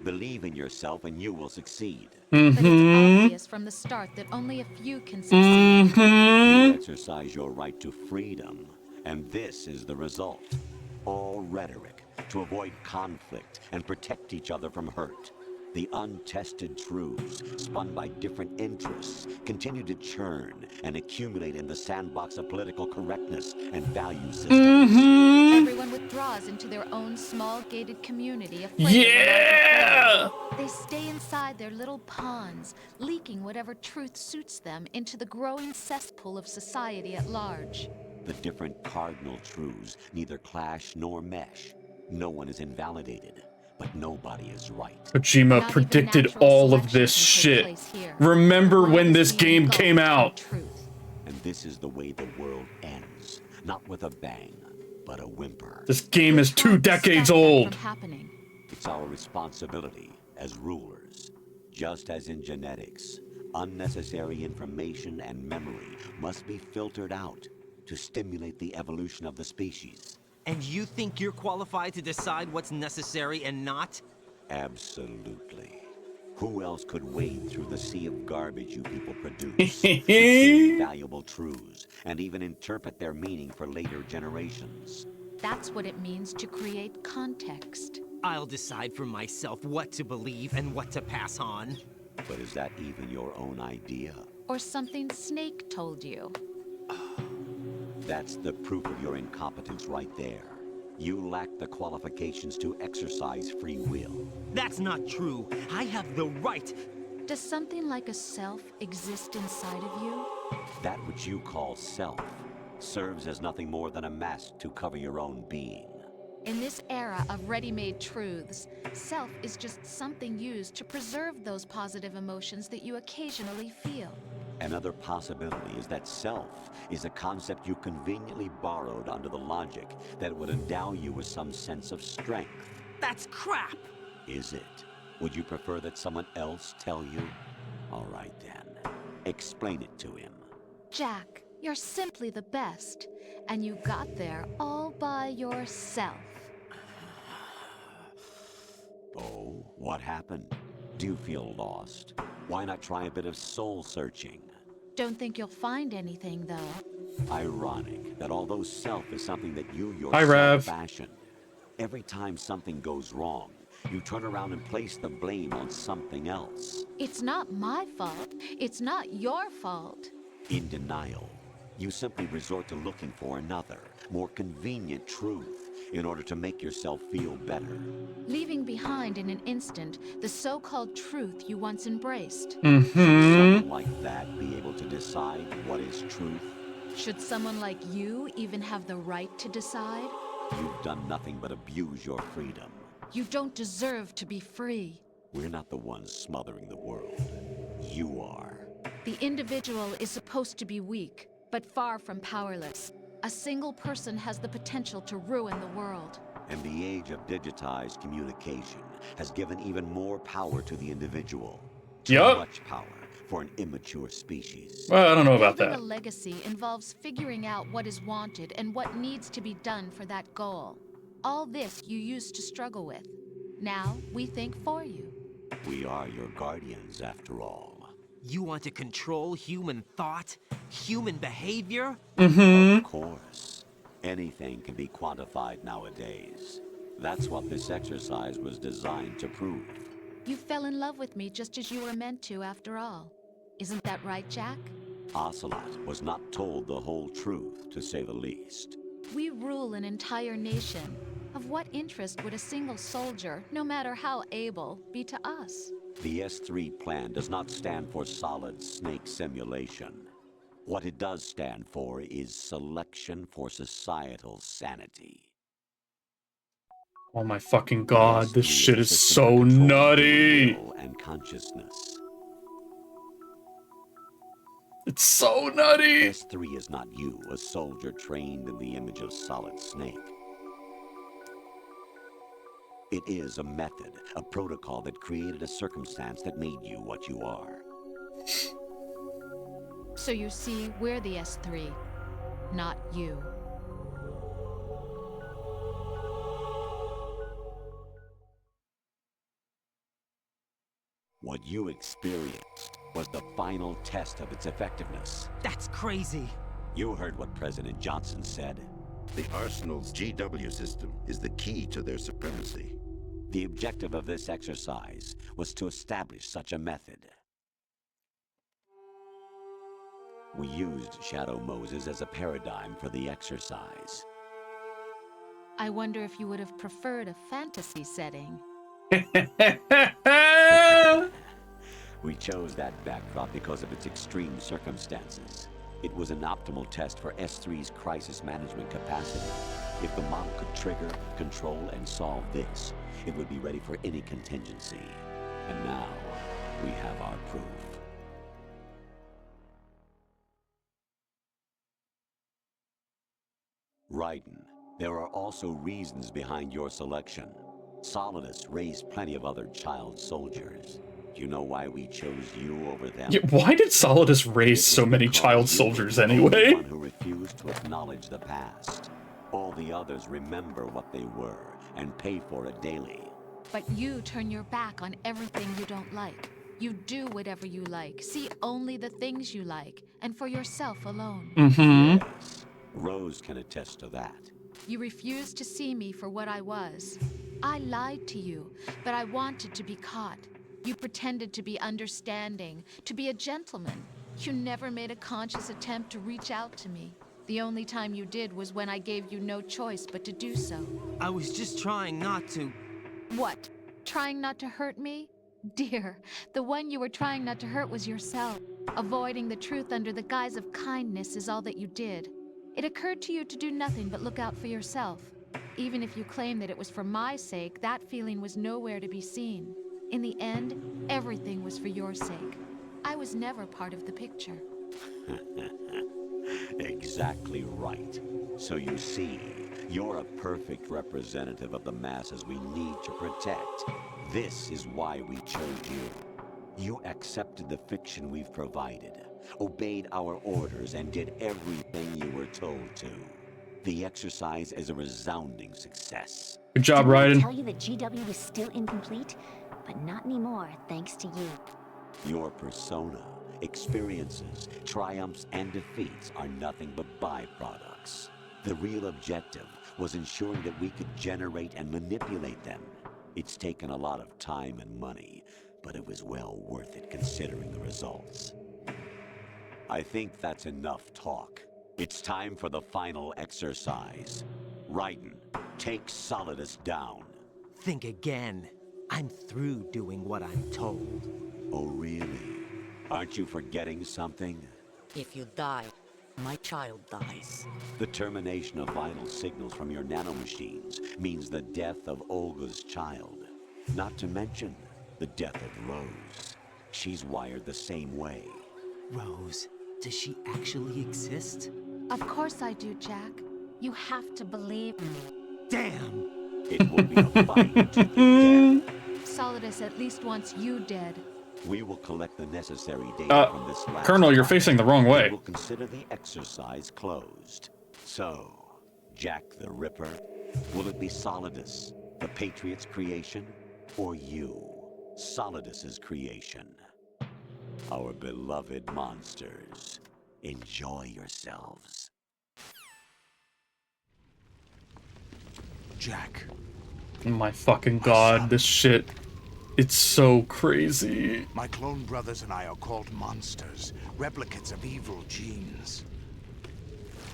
Believe in yourself and you will succeed. But it's obvious from the start that only a few can succeed. You exercise your right to freedom, and this is the result. All rhetoric to avoid conflict and protect each other from hurt. The untested truths, spun by different interests, continue to churn and accumulate in the sandbox of political correctness and value systems. Everyone withdraws into their own small gated community. Yeah! They stay inside their little ponds, leaking whatever truth suits them into the growing cesspool of society at large. The different cardinal truths neither clash nor mesh. No one is invalidated, but nobody is right. Kojima predicted all of this shit. Remember when this game came out? And this is the way the world ends. Not with a bang, but a whimper. This game is 2 decades old. It's our responsibility as rulers. Just as in genetics, unnecessary information and memory must be filtered out to stimulate the evolution of the species. And you think you're qualified to decide what's necessary and not? Absolutely. Who else could wade through the sea of garbage you people produce, retrieve valuable truths, and even interpret their meaning for later generations? That's what it means to create context. I'll decide for myself what to believe and what to pass on. But is that even your own idea? Or something Snake told you? That's the proof of your incompetence right there. You lack the qualifications to exercise free will. That's not true. I have the right. Does something like a self exist inside of you? That which you call self serves as nothing more than a mask to cover your own being. In this era of ready-made truths, self is just something used to preserve those positive emotions that you occasionally feel. Another possibility is that self is a concept you conveniently borrowed under the logic that would endow you with some sense of strength. That's crap! Is it? Would you prefer that someone else tell you? All right then. Explain it to him. Jack, you're simply the best, and you got there all by yourself. Oh, what happened? Do you feel lost? Why not try a bit of soul searching? Don't think you'll find anything, though. Ironic that although self is something that you Hi, yourself Rev. fashioned, every time something goes wrong, you turn around and place the blame on something else. It's not my fault. It's not your fault. In denial, you simply resort to looking for another, more convenient truth in order to make yourself feel better. Leaving behind in an instant the so-called truth you once embraced. Should someone like that be able to decide what is truth? Should someone like you even have the right to decide? You've done nothing but abuse your freedom. You don't deserve to be free. We're not the ones smothering the world. You are. The individual is supposed to be weak, but far from powerless. A single person has the potential to ruin the world. And the age of digitized communication has given even more power to the individual. Too much power for an immature species. Well, I don't know about Building that. a legacy involves figuring out what is wanted and what needs to be done for that goal. All this you used to struggle with. Now, we think for you. We are your guardians, after all. You want to control human thought? Human behavior? Of course. Anything can be quantified nowadays. That's what this exercise was designed to prove. You fell in love with me just as you were meant to, after all. Isn't that right, Jack? Ocelot was not told the whole truth, to say the least. We rule an entire nation. Of what interest would a single soldier, no matter how able, be to us? The S3 plan does not stand for solid snake simulation. What it does stand for is selection for societal sanity. Oh my fucking god, this shit is so nutty. And consciousness. It's so nutty. S3 is not you, a soldier trained in the image of Solid Snake. It is a method, a protocol that created a circumstance that made you what you are. So you see, we're the S3, not you. What you experienced was the final test of its effectiveness. That's crazy. You heard what President Johnson said. The Arsenal's GW system is the key to their supremacy. The objective of this exercise was to establish such a method. We used Shadow Moses as a paradigm for the exercise. I wonder if you would have preferred a fantasy setting. We chose that backdrop because of its extreme circumstances. It was an optimal test for S3's crisis management capacity. If the model could trigger, control, and solve this, it would be ready for any contingency. And now, we have our proof. Raiden, there are also reasons behind your selection. Solidus raised plenty of other child soldiers. Do you know why we chose you over them? Yeah, why did Solidus raise so many child soldiers anyway? One who refused to acknowledge the past. All the others remember what they were and pay for it daily. But you turn your back on everything you don't like. You do whatever you like, see only the things you like, and for yourself alone. Yes, Rose can attest to that. You refused to see me for what I was. I lied to you, but I wanted to be caught. You pretended to be understanding, to be a gentleman. You never made a conscious attempt to reach out to me. The only time you did was when I gave you no choice but to do so. I was just trying not to... What? Trying not to hurt me? Dear, the one you were trying not to hurt was yourself. Avoiding the truth under the guise of kindness is all that you did. It occurred to you to do nothing but look out for yourself. Even if you claim that it was for my sake, that feeling was nowhere to be seen. In the end, everything was for your sake. I was never part of the picture. Exactly right. So you see, you're a perfect representative of the masses we need to protect. This is why we chose you. You accepted the fiction we've provided, obeyed our orders, and did everything you were told to. The exercise is a resounding success. Good job, Didn't I Raiden. tell you that GW was still incomplete? But not anymore, thanks to you. Your persona, experiences, triumphs, and defeats are nothing but byproducts. The real objective was ensuring that we could generate and manipulate them. It's taken a lot of time and money, but it was well worth it considering the results. I think that's enough talk. It's time for the final exercise. Raiden, take Solidus down. Think again. I'm through doing what I'm told. Oh, really? Aren't you forgetting something? If you die, my child dies. The termination of vital signals from your nanomachines means the death of Olga's child. Not to mention the death of Rose. She's wired the same way. Rose, does she actually exist? Of course I do, Jack. You have to believe me. Damn! It will be a fight to the death. Solidus at least wants you dead. We will collect the necessary data from this last Colonel, you're trial. facing the wrong way. We will consider the exercise closed. So, Jack the Ripper, will it be Solidus, the Patriot's creation, or you, Solidus's creation? Our beloved monsters, enjoy yourselves. Jack. Oh my fucking god, this shit. It's so crazy. My clone brothers and I are called monsters, replicates of evil genes.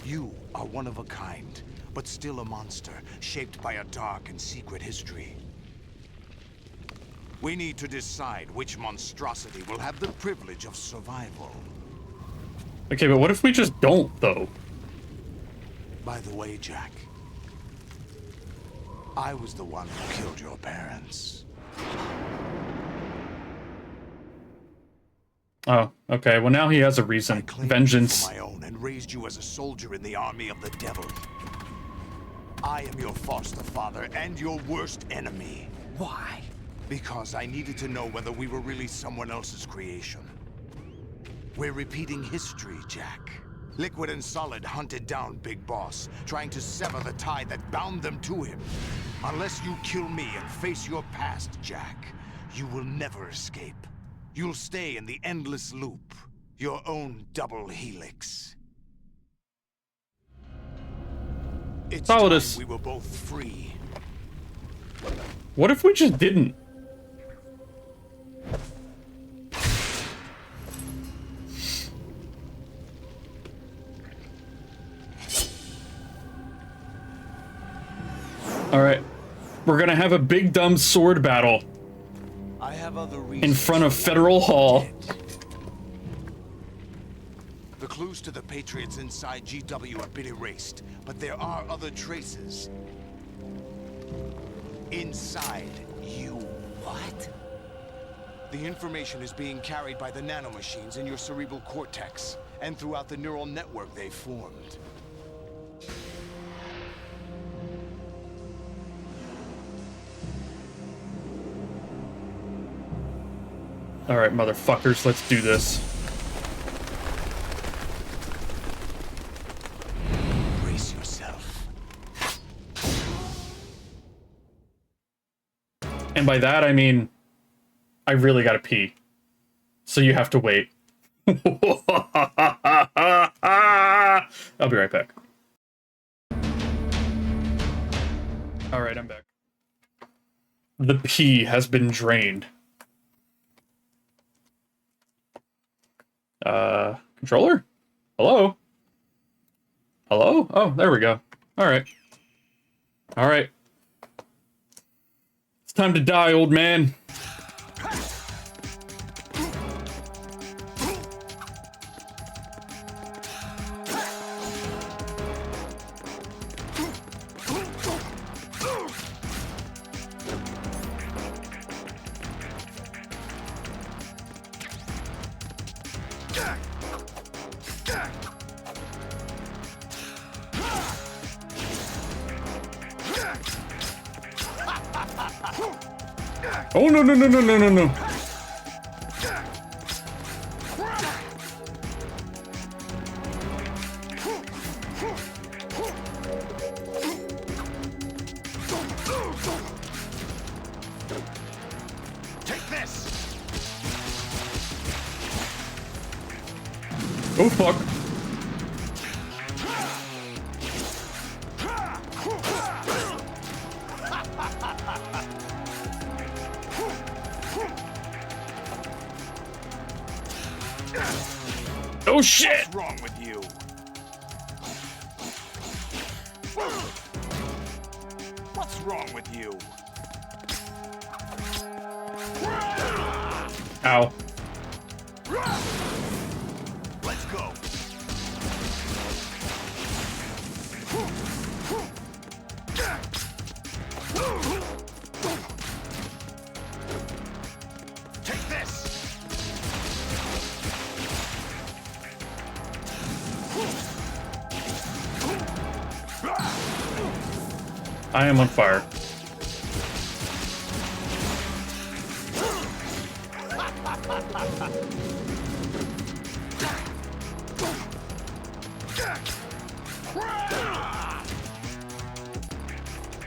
You are one of a kind, but still a monster, shaped by a dark and secret history. We need to decide which monstrosity will have the privilege of survival. Okay, but what if we just don't, though? By the way, Jack, I was the one who killed your parents. Oh, okay. Well, now he has a reason. Vengeance. My own and raised you as a soldier in the army of the devil. I am your foster father and your worst enemy. Why? Because I needed to know whether we were really someone else's creation. We're repeating history, Jack. Liquid and Solid hunted down Big Boss, trying to sever the tie that bound them to him. Unless you kill me and face your past, Jack, you will never escape. You'll stay in the endless loop, your own double helix. It's Solidus. time we were both free. What if we just didn't? Alright. We're gonna have a big dumb sword battle I have other in reasons front of Federal Hall. The clues to the Patriots inside GW have been erased, but there are other traces. Inside you. What? The information is being carried by the nanomachines in your cerebral cortex, and throughout the neural network they formed. Alright, motherfuckers, let's do this. Brace yourself. And by that, I mean, I really gotta pee. So you have to wait. I'll be right back. Alright, I'm back. The pee has been drained. Controller? Hello? Hello? Oh, there we go. Alright. Alright. It's time to die, old man. Oh, no, no, no, no, no, no, no. Take this. Oh, fuck. Oh shit! What's wrong with you? What's wrong with you? Ow. Let's go. Take this. I am on fire.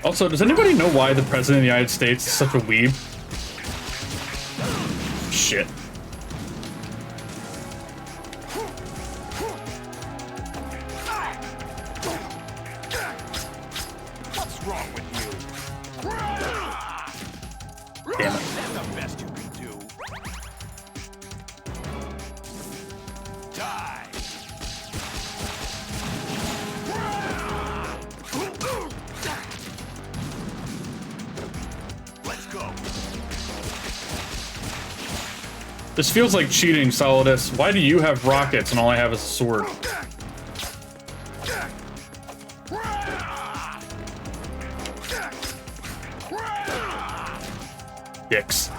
Also, does anybody know why the President of the United States is such a weeb? Shit. What's wrong with you? Damn it. Is that the best you can do? Die! Let's go. This feels like cheating, Solidus. Why do you have rockets and all I have is a sword? Dicks.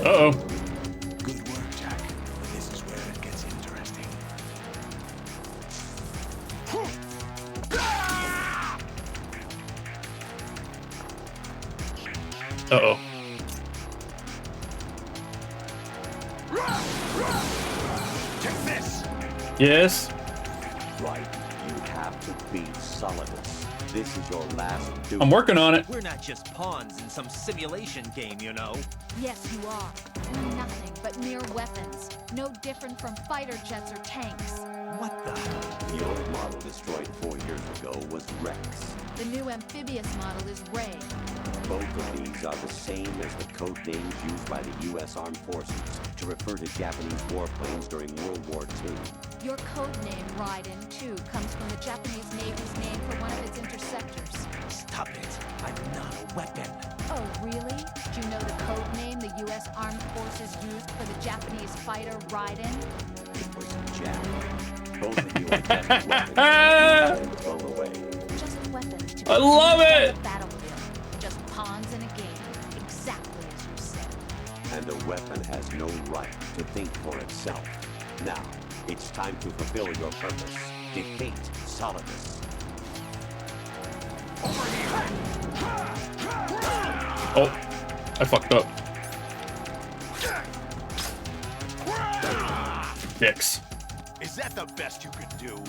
Uh-oh. Good work, Jack. This is where it gets interesting. Uh-oh. Take this! Yes? Right. You have to beat Solidus. This is your last duel. I'm working on it. We're not just pawns in some simulation game, you know. Yes, you are. We're nothing but mere weapons. No different from fighter jets or tanks. What the? The old model destroyed 4 years ago was Rex. The new amphibious model is Ray. Both of these are the same as the code names used by the U.S. Armed Forces to refer to Japanese warplanes during World War II. Your code name, Raiden, too, comes from the Japanese Navy's name for one of its interceptors. Stop it. I'm not a weapon. Oh, really? Do you know the code name the U.S. Armed Forces used for the Japanese fighter Raiden? It was Jap. Both of you are Japanese weapons and thrown away. Just weapons to be I love used on it! the battlefield. Just pawns in a game, exactly as you said. And the weapon has no right to think for itself. Now, it's time to fulfill your purpose. Defeat Solidus. Oh, I fucked up. Dicks. Is that the best you can do?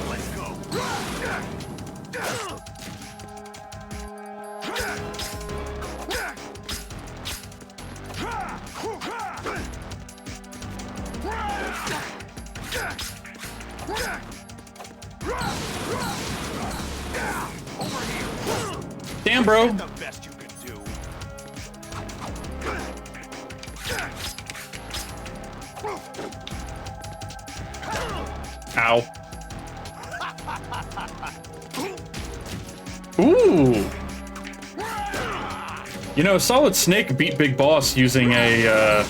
Let's go. Damn, bro. The best you can do. Ow. Ooh. You know, Solid Snake beat Big Boss using a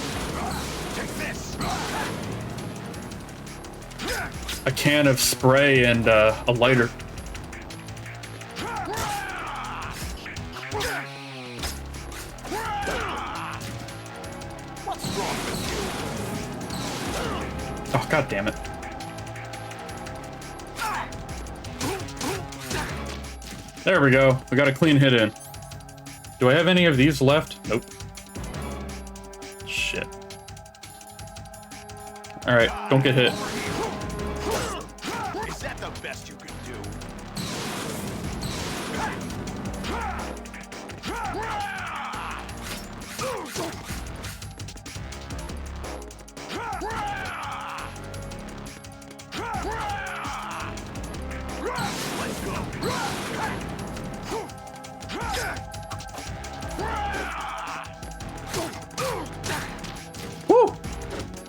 can of spray and a lighter. What's wrong with Oh, god damn it. There we go. We got a clean hit in. Do I have any of these left? Nope. Shit. Alright, don't get hit. you? Is that the best you can do? Let's go. Woo!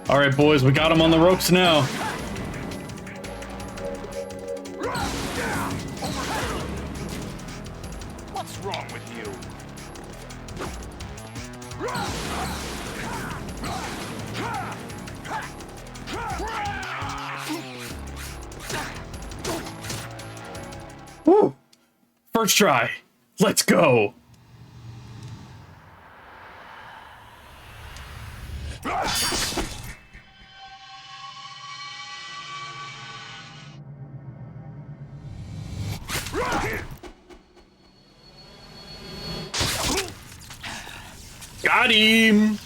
Alright, boys, we got him on the ropes now. What's wrong with you? Woo! First try. Let's go. Got him!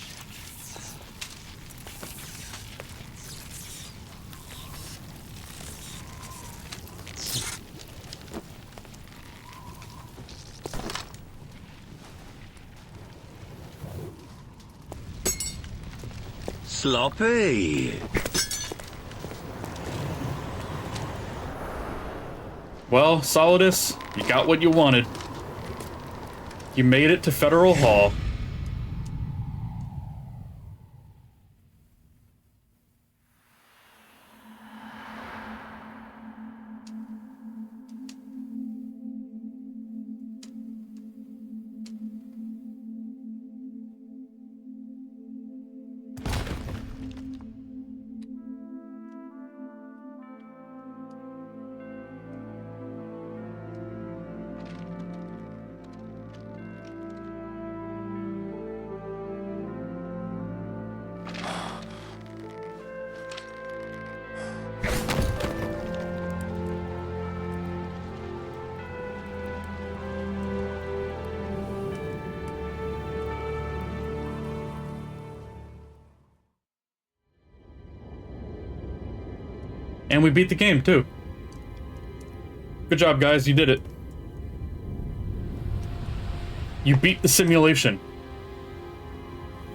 Sloppy. Well, Solidus, you got what you wanted. You made it to Federal Hall. And we beat the game, too. Good job, guys. You did it. You beat the simulation.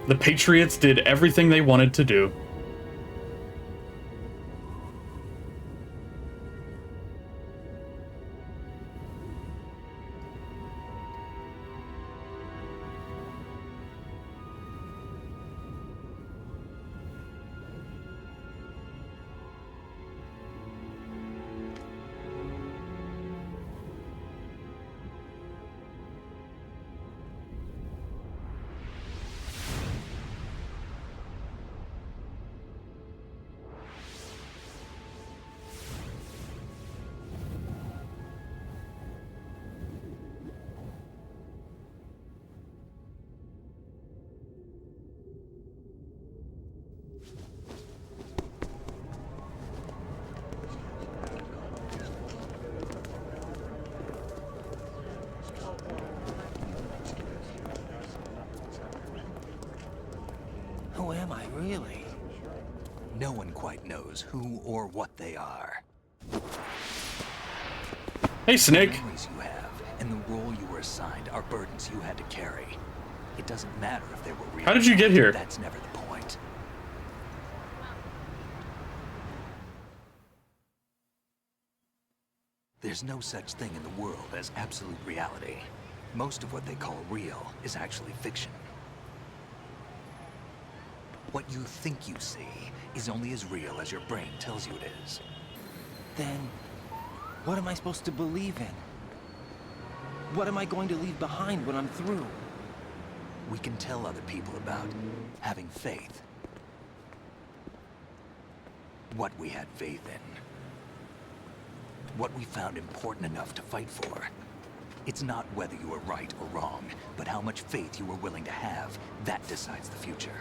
The Patriots did everything they wanted to do. Who am I, really? No one quite knows who or what they are. Hey, Snake. The memories you have and the role you were assigned are burdens you had to carry. It doesn't matter if they were real. How did you get here? That's never the point. There's no such thing in the world as absolute reality. Most of what they call real is actually fiction. What you think you see is only as real as your brain tells you it is. Then, what am I supposed to believe in? What am I going to leave behind when I'm through? We can tell other people about having faith. What we had faith in. What we found important enough to fight for. It's not whether you were right or wrong, but how much faith you were willing to have. That decides the future.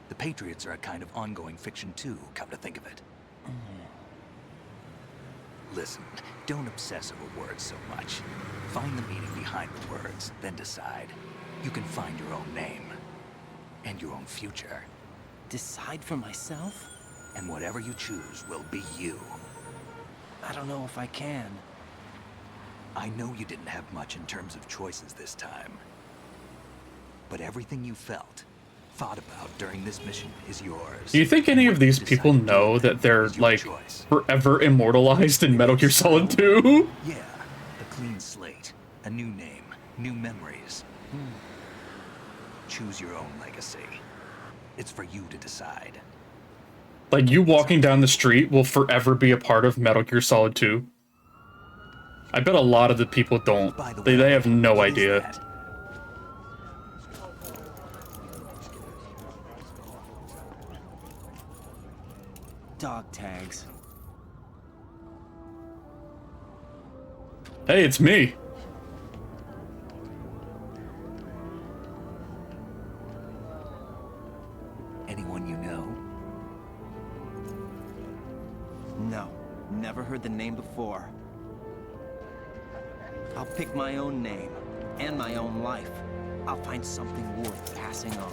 The Patriots are a kind of ongoing fiction too, come to think of it. Listen, don't obsess over words so much. Find the meaning behind the words, then decide. You can find your own name. And your own future. Decide for myself? And whatever you choose will be you. I don't know if I can. I know you didn't have much in terms of choices this time. But everything you felt, thought about during this mission is yours. Do you think any of these people know that they're, like, forever immortalized in Metal Gear Solid 2? Yeah, a clean slate, a new name, new memories. Choose your own legacy. It's for you to decide. Like, you walking down the street will forever be a part of Metal Gear Solid 2? I bet a lot of the people don't. They have no idea. Dog tags. Hey, it's me. Anyone you know? No, never heard the name before. I'll pick my own name, and my own life. I'll find something worth passing on.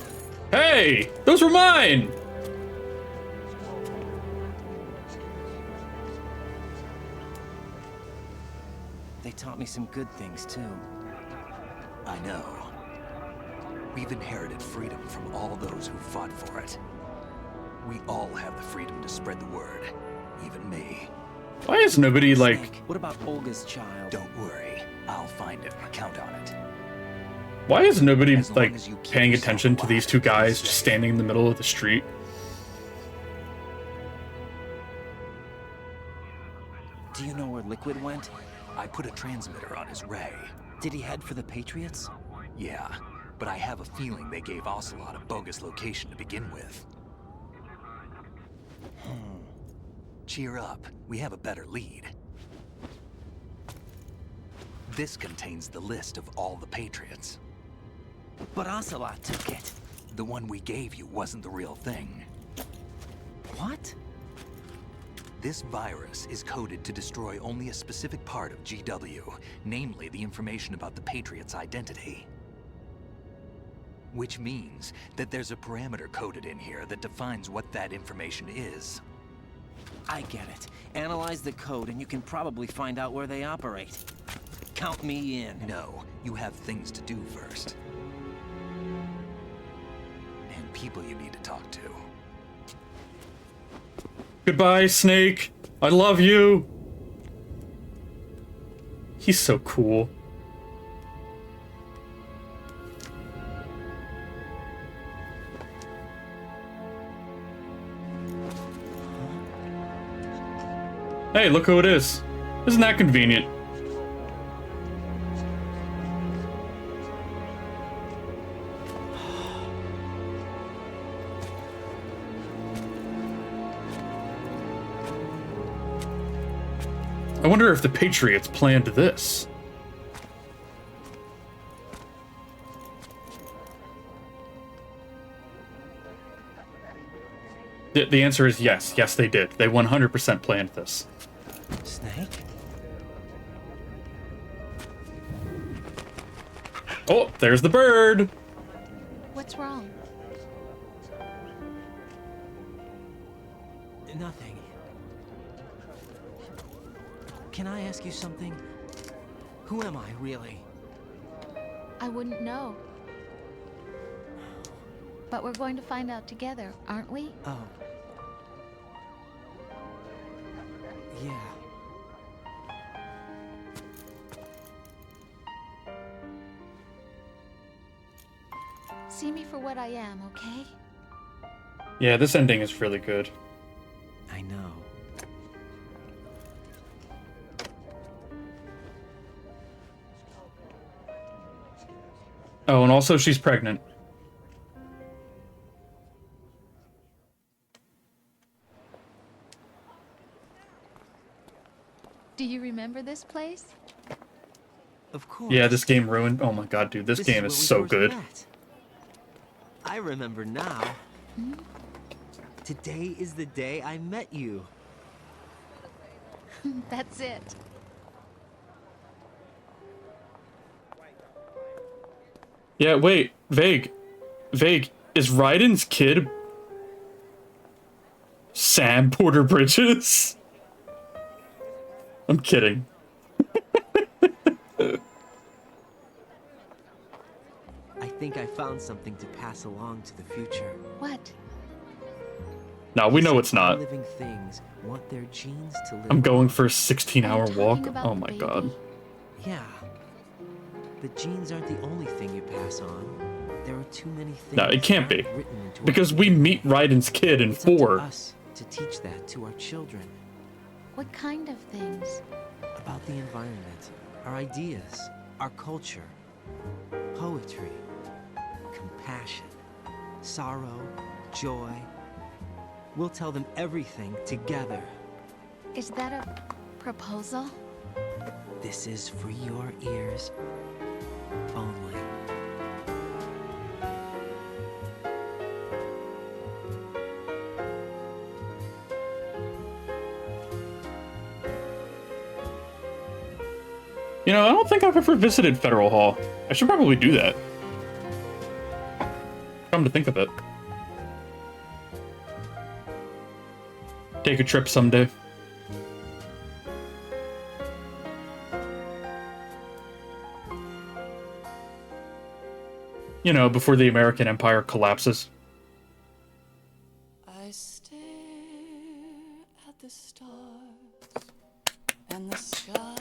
Hey! Those were mine! They taught me some good things, too. I know. We've inherited freedom from all those who fought for it. We all have the freedom to spread the word. Even me. Why is nobody, like... Snake, what about Olga's child? Don't worry. I'll find him. Count on it. Why is nobody, As long like, as you keep paying yourself attention to these two alive, guys you're just safe. standing in the middle of the street? Do you know where Liquid went? I put a transmitter on his ray. Did he head for the Patriots? Yeah, but I have a feeling they gave Ocelot a bogus location to begin with. Cheer up. We have a better lead. This contains the list of all the Patriots. But Ocelot took it. The one we gave you wasn't the real thing. What? This virus is coded to destroy only a specific part of GW, namely the information about the Patriots' identity. Which means that there's a parameter coded in here that defines what that information is. I get it. Analyze the code and you can probably find out where they operate. Count me in. No, you have things to do first. And people you need to talk to. Goodbye, Snake. I love you. He's so cool. Hey, look who it is. Isn't that convenient? I wonder if the Patriots planned this. The answer is yes. Yes, they did. They 100% planned this. Snake? Oh, there's the bird. What's wrong? Nothing. Can I ask you something? Who am I, really? I wouldn't know. But we're going to find out together, aren't we? Oh. Yeah. See me for what I am, okay? Yeah, this ending is really good. I know. Oh, and also she's pregnant. Do you remember this place? Of course. Yeah, this game ruined. Oh my god, dude, this game is so good. I remember now. Today is the day I met you. That's it. Yeah, wait, Vague, is Raiden's kid Sam Porter Bridges? I'm kidding. I think I found something to pass along to the future. What? No, we know it's not. Living things want their genes to live. I'm going for a 16-hour walk. about Oh the my baby? god. Yeah. The genes aren't the only thing you pass on. There are too many things. No, it can't be. written into our Because we meet Raiden's kid in It's up to 4. us to teach that to our children. What kind of things? About the environment, our ideas, our culture, poetry, compassion, sorrow, joy. We'll tell them everything together. Is that a proposal? This is for your ears only. You know, I don't think I've ever visited Federal Hall. I should probably do that. Come to think of it. Take a trip someday. You know, before the American Empire collapses. I stare at the stars and the sky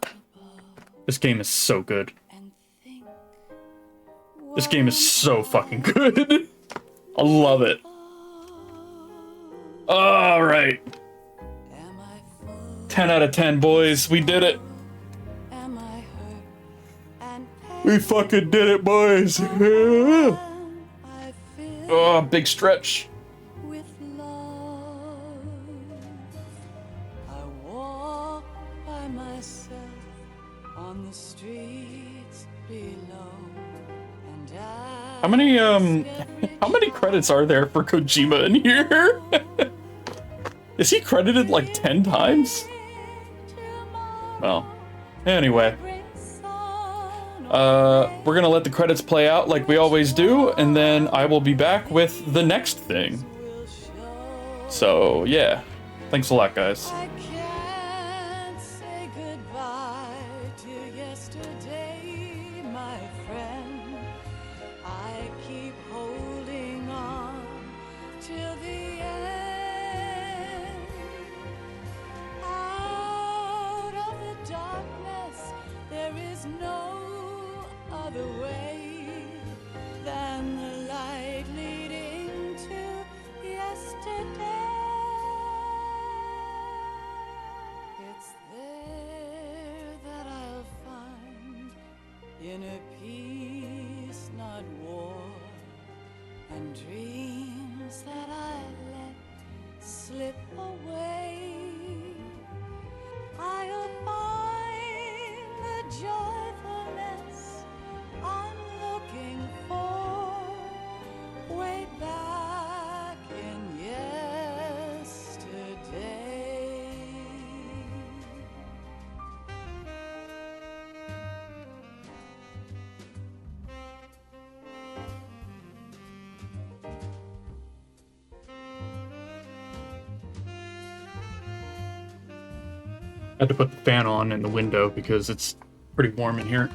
above. This game is so good. This game is so fucking good. I love it. Alright. 10 out of 10, boys. We did it. We fucking did it, boys. Oh, big stretch. By myself on the streets below, and How many credits are there for Kojima in here? Is he credited like 10 times? Well, anyway. We're gonna let the credits play out like we always do, and then I will be back with the next thing. So, yeah. Thanks a lot, guys. I can't say goodbye to yesterday, my friend. I keep holding on till the end. Out of the darkness, there is no other way than the light leading to yesterday. It's there that I'll find inner peace, not war, and dreams that I let slip away. I'll find the joyfulness I'm looking for way back in yesterday. I had to put the fan on in the window because it's pretty warm in here.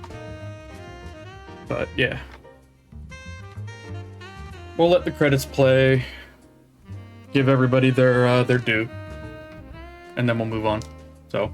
But yeah. We'll let the credits play. Give everybody their due. And then we'll move on. So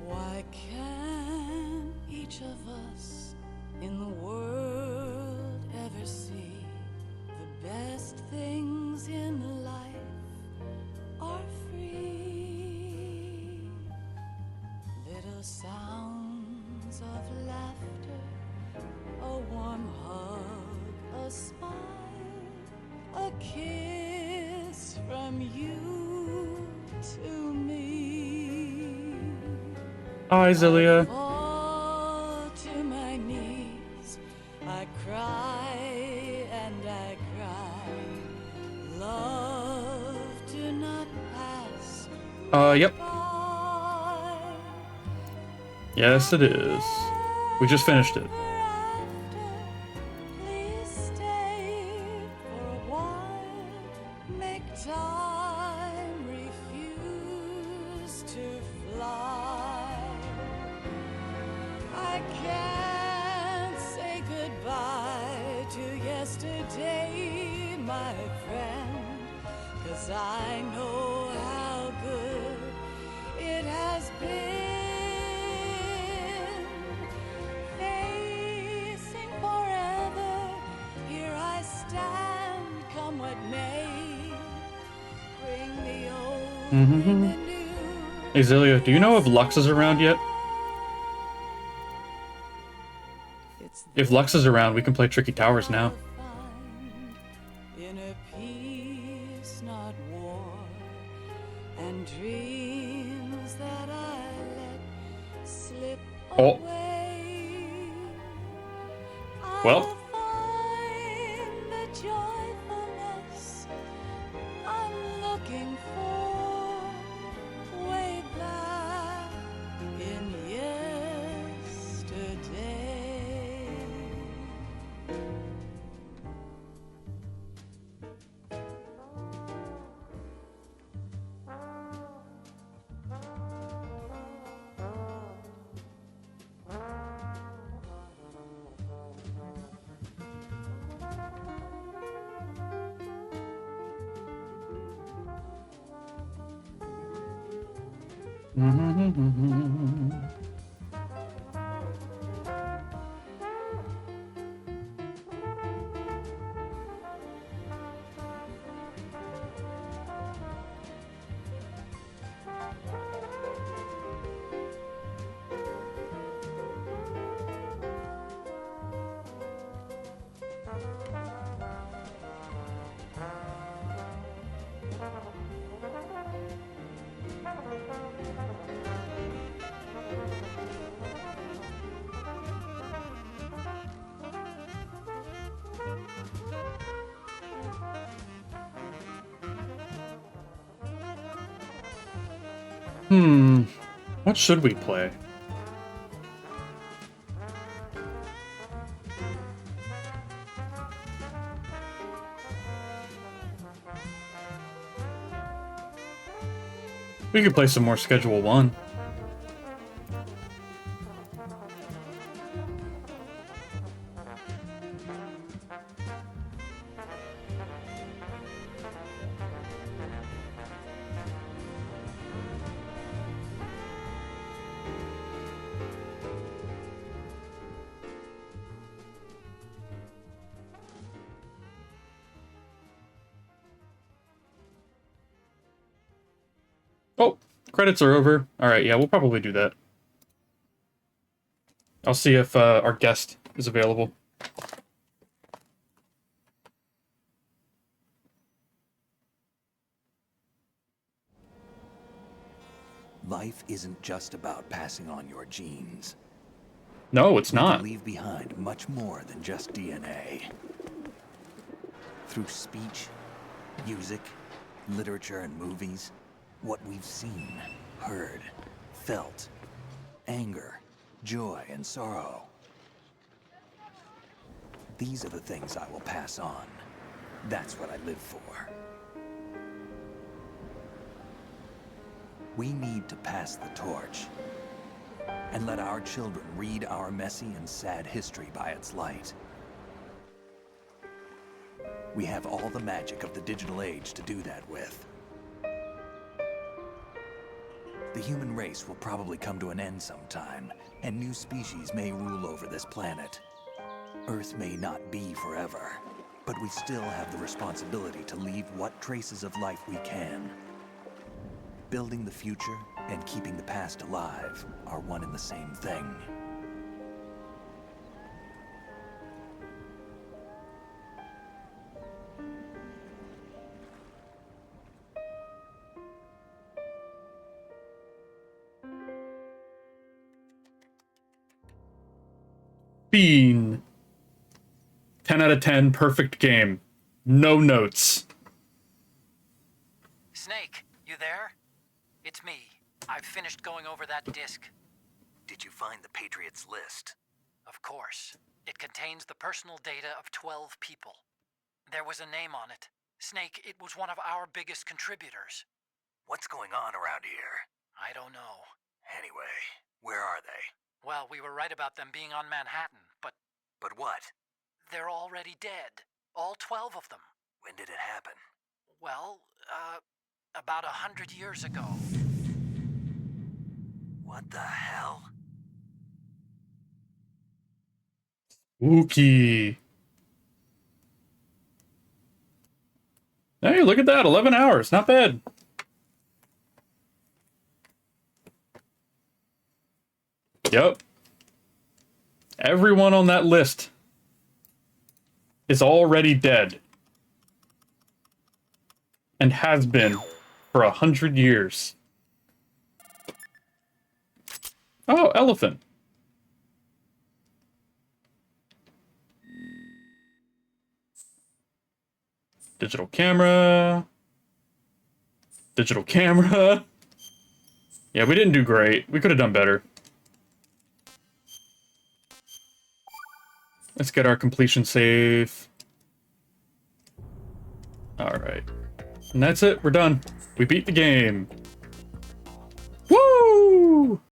Why can't each of us in the world ever see the best things in life are free? Little sounds of laughter, a warm hug, a smile, a kiss from you to me. hi, Zilia. Fall to my knees, I cry and I cry. Love, do not pass. Yep. Yes, it is. We just finished it. Please stay for a while. Make time, refuse to fly. I can't say goodbye to yesterday, my friend, 'cause I know how good it has been. Facing forever, here I stand, come what may. Bring the old, bring the new. Hey, Zilia, do you know if Lux is around yet? If Lux is around, we can play Tricky Towers now. Inner peace, not war, and dreams that I let slip away. Well. Find the joyfulness I'm looking for way back in yesterday. What should we play? We could play some more Schedule 1. Oh, credits are over. All right, yeah, we'll probably do that. I'll see if our guest is available. Life isn't just about passing on your genes. No, it's not. You leave behind much more than just DNA. Through speech, music, literature, and movies, what we've seen, heard, felt, anger, joy, and sorrow. These are the things I will pass on. That's what I live for. We need to pass the torch and let our children read our messy and sad history by its light. We have all the magic of the digital age to do that with. The human race will probably come to an end sometime, and new species may rule over this planet. Earth may not be forever, but we still have the responsibility to leave what traces of life we can. Building the future and keeping the past alive are one and the same thing. Bean. 10 out of 10, perfect game. No notes. Snake, you there? It's me. I've finished going over that disc. Did you find the Patriots list? Of course. It contains the personal data of 12 people. There was a name on it. Snake, it was one of our biggest contributors. What's going on around here? I don't know. Anyway, where are they? Well, we were right about them being on Manhattan, but... But what? They're already dead. All 12 of them. When did it happen? Well, about 100 years ago. What the hell? Spooky. Hey, look at that. 11 hours. Not bad. Yep. Everyone on that list is already dead. And has been for 100 years. Oh, elephant. Digital camera. Digital camera. Yeah, we didn't do great. We could have done better. Let's get our completion save. Alright. And that's it. We're done. We beat the game.